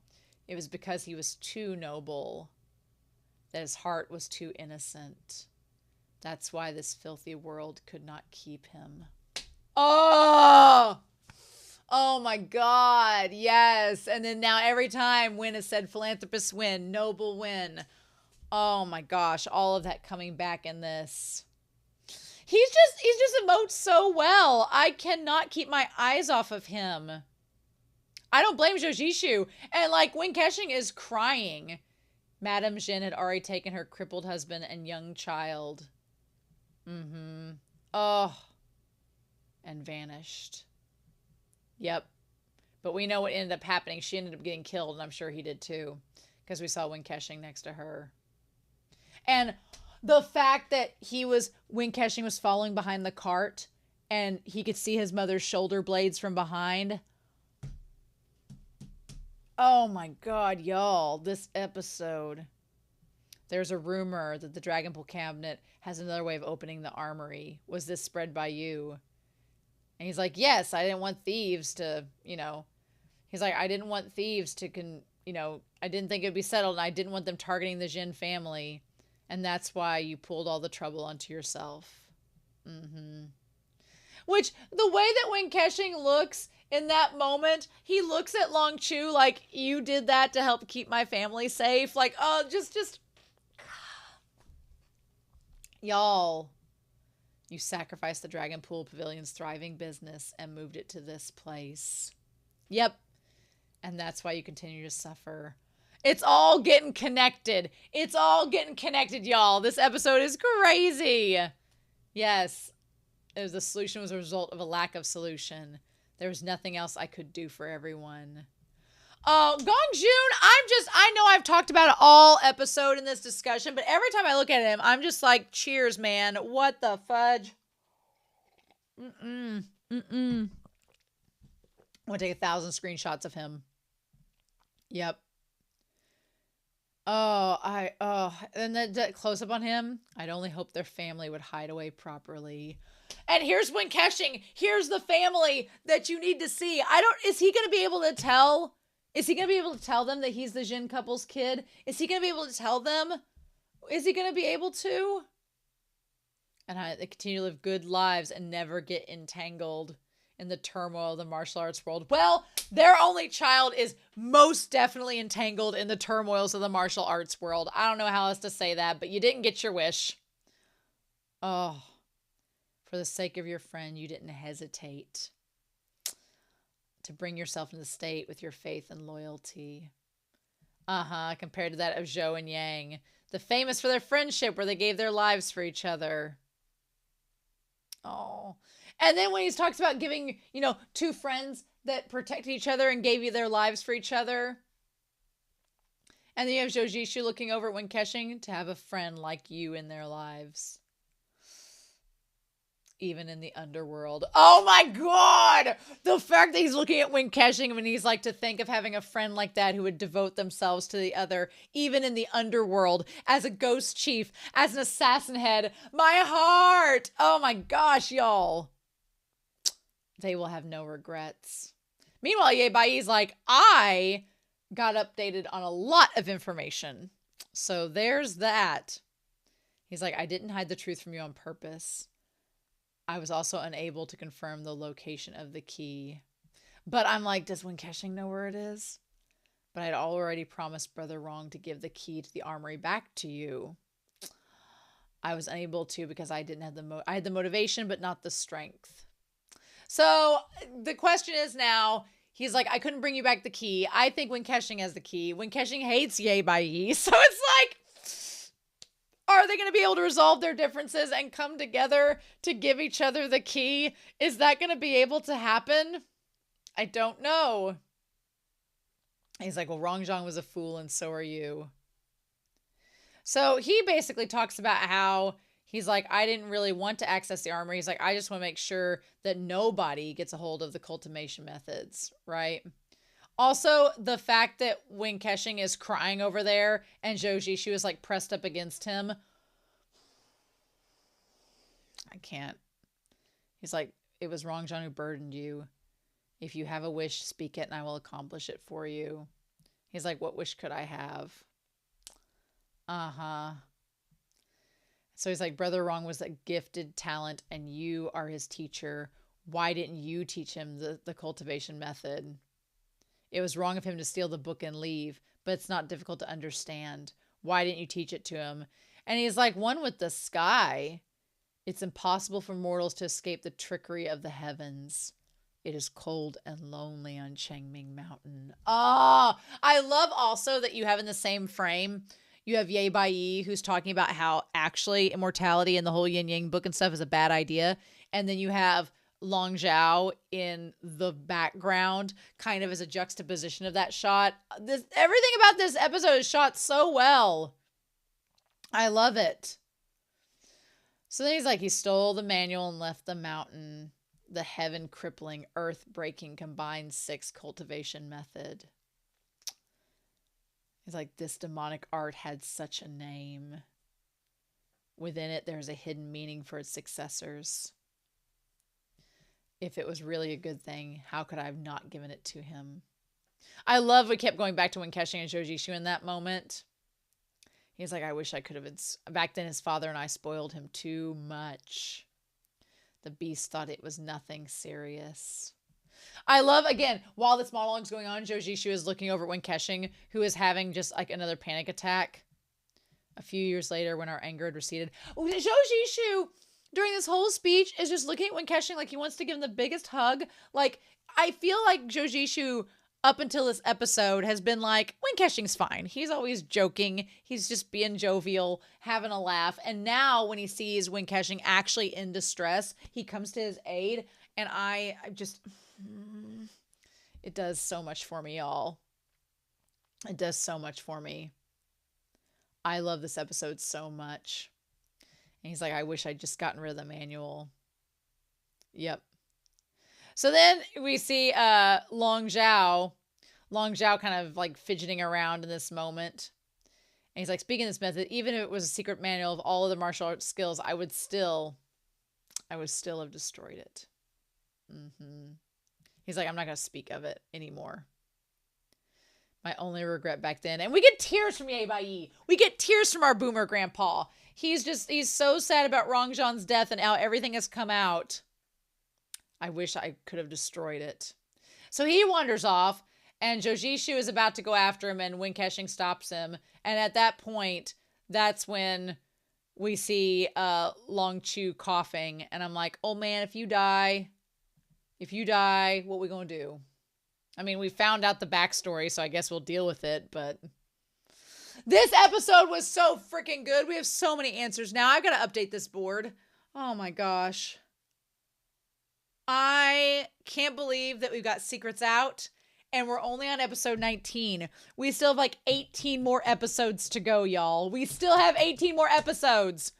It was because he was too noble, that his heart was too innocent. That's why this filthy world could not keep him. Oh! Oh my God, yes. And then now every time Win has said philanthropist win, noble win. Oh my gosh, all of that coming back in this. He's just emotes so well. I cannot keep my eyes off of him. I don't blame Zhoujishu. And like when KeXing is crying, Madame Jin had already taken her crippled husband and young child. Oh. And vanished. Yep. But we know what ended up happening. She ended up getting killed, and I'm sure he did too. Because we saw Win KeXing next to her. And the fact that when KeXing was following behind the cart and he could see his mother's shoulder blades from behind. Oh my God, y'all, this episode. There's a rumor that the Dragonpool cabinet has another way of opening the armory. Was this spread by you? And he's like, yes, I didn't want thieves to, he's like, I didn't want thieves to, I didn't think it'd be settled, and I didn't want them targeting the Jin family. And that's why you pulled all the trouble onto yourself. Which, the way that when KeXing looks in that moment, he looks at Long Chu like, you did that to help keep my family safe. Like, oh, just. Y'all, you sacrificed the Dragonpool Pavilion's thriving business and moved it to this place. Yep. And that's why you continue to suffer. It's all getting connected. It's all getting connected, y'all. This episode is crazy. Yes. The solution was a result of a lack of solution. There was nothing else I could do for everyone. Gong Jun, I know I've talked about it all episode in this discussion, but every time I look at him, I'm just like, cheers, man. What the fudge? I'm going to take 1,000 screenshots of him. Yep. And that close up on him, I'd only hope their family would hide away properly. And here's when KeXing, here's the family that you need to see. Is he going to be able to tell? Is he going to be able to tell them that he's the Jin couple's kid? Is he going to be able to tell them? Is he going to be able to? And they continue to live good lives and never get entangled in the turmoil of the martial arts world. Well, their only child is most definitely entangled in the turmoils of the martial arts world. I don't know how else to say that, but you didn't get your wish. Oh, for the sake of your friend, you didn't hesitate to bring yourself into the state with your faith and loyalty. Compared to that of Zhou and Yang, the famous for their friendship where they gave their lives for each other. Oh. And then when he talks about giving, two friends that protected each other and gave you their lives for each other. And then you have Zhoujishu looking over at Win KeXing to have a friend like you in their lives. Even in the underworld. Oh my God! The fact that he's looking at Win KeXing and he's like, to think of having a friend like that who would devote themselves to the other, even in the underworld, as a ghost chief, as an assassin head. My heart! Oh my gosh, y'all. They will have no regrets. Meanwhile, Ye Bai's like, I got updated on a lot of information. So there's that. He's like, I didn't hide the truth from you on purpose. I was also unable to confirm the location of the key. But I'm like, does Win KeXing know where it is? But I'd already promised Brother Wrong to give the key to the armory back to you. I was unable to because I didn't have I had the motivation, but not the strength. So the question is now, he's like, I couldn't bring you back the key. I think Win KeXing has the key. Win KeXing hates Ye Bai. So it's like, Are they going to be able to resolve their differences and come together to give each other the key? Is that going to be able to happen? I don't know. He's like, well, Rongjong was a fool and so are you. So he basically talks about how he's like, I didn't really want to access the armory. He's like, I just want to make sure that nobody gets a hold of the cultivation methods, right? Also, the fact that when KeXing is crying over there and Zhou Zhishu is like pressed up against him. I can't. He's like, it was Rongjong who burdened you. If you have a wish, speak it and I will accomplish it for you. He's like, what wish could I have? Uh-huh. So he's like, Brother Rong was a gifted talent and you are his teacher. Why didn't you teach him the cultivation method? It was wrong of him to steal the book and leave, but it's not difficult to understand. Why didn't you teach it to him? And he's like, one with the sky. It's impossible for mortals to escape the trickery of the heavens. It is cold and lonely on Changming Mountain. Ah, I love also that you have in the same frame, you have Ye Bai who's talking about how actually immortality and the whole Yin Yang book and stuff is a bad idea. And then you have Long Xiao in the background, kind of as a juxtaposition of that shot. Everything about this episode is shot so well. I love it. So then he's like, he stole the manual and left the mountain. The heaven crippling, earth breaking, combined 6 cultivation method. He's like, this demonic art had such a name. Within it, there's a hidden meaning for its successors. If it was really a good thing, how could I have not given it to him? I love we kept going back to when KeXing and Zhou Zhishu in that moment. He's like, I wish I could have. Back then, his father and I spoiled him too much. The beast thought it was nothing serious. I love, again, while this monologue's going on, Zhou Zhishu is looking over at when KeXing, who is having just like another panic attack. A few years later, when our anger had receded. Zhou Zhishu, during this whole speech, is just looking at when KeXing like he wants to give him the biggest hug. Like, I feel like Zhou Zhishu, up until this episode, has been like, when KeXing's fine. He's always joking. He's just being jovial, having a laugh. And now when he sees when KeXing actually in distress, he comes to his aid. And I just, it does so much for me, y'all. It does so much for me. I love this episode so much. And he's like, I wish I'd just gotten rid of the manual. Yep. So then we see Long Xiao kind of like fidgeting around in this moment. And he's like, speaking of this method, even if it was a secret manual of all of the martial arts skills, I would still have destroyed it. He's like, I'm not going to speak of it anymore. My only regret back then. And we get tears from Ye Bai. We get tears from our boomer grandpa. He's so sad about Rongjong's death and how everything has come out. I wish I could have destroyed it. So he wanders off, and Zhou Zhishu is about to go after him, and when KeXing stops him. And at that point, that's when we see Long Chu coughing. And I'm like, oh man, if you die, what we gonna do? I mean, we found out the backstory, so I guess we'll deal with it, but this episode was so freaking good. We have so many answers now. I've got to update this board. Oh my gosh. I can't believe that we've got secrets out and we're only on episode 19. We still have like 18 more episodes to go, y'all. We still have 18 more episodes,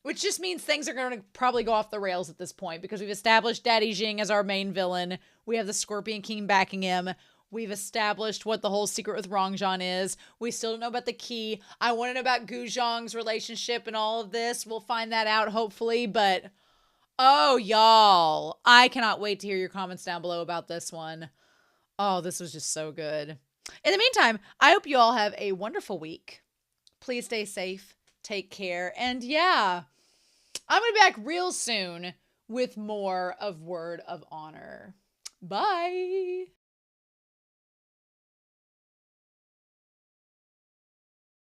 which just means things are going to probably go off the rails at this point because we've established Daddy Jing as our main villain. We have the Scorpion King backing him. We've established what the whole secret with Rongjong is. We still don't know about the key. I want to know about Guzhong's relationship and all of this. We'll find that out hopefully, but oh, y'all, I cannot wait to hear your comments down below about this one. Oh, this was just so good. In the meantime, I hope you all have a wonderful week. Please stay safe, take care, and yeah, I'm going to be back real soon with more of Word of Honor. Bye.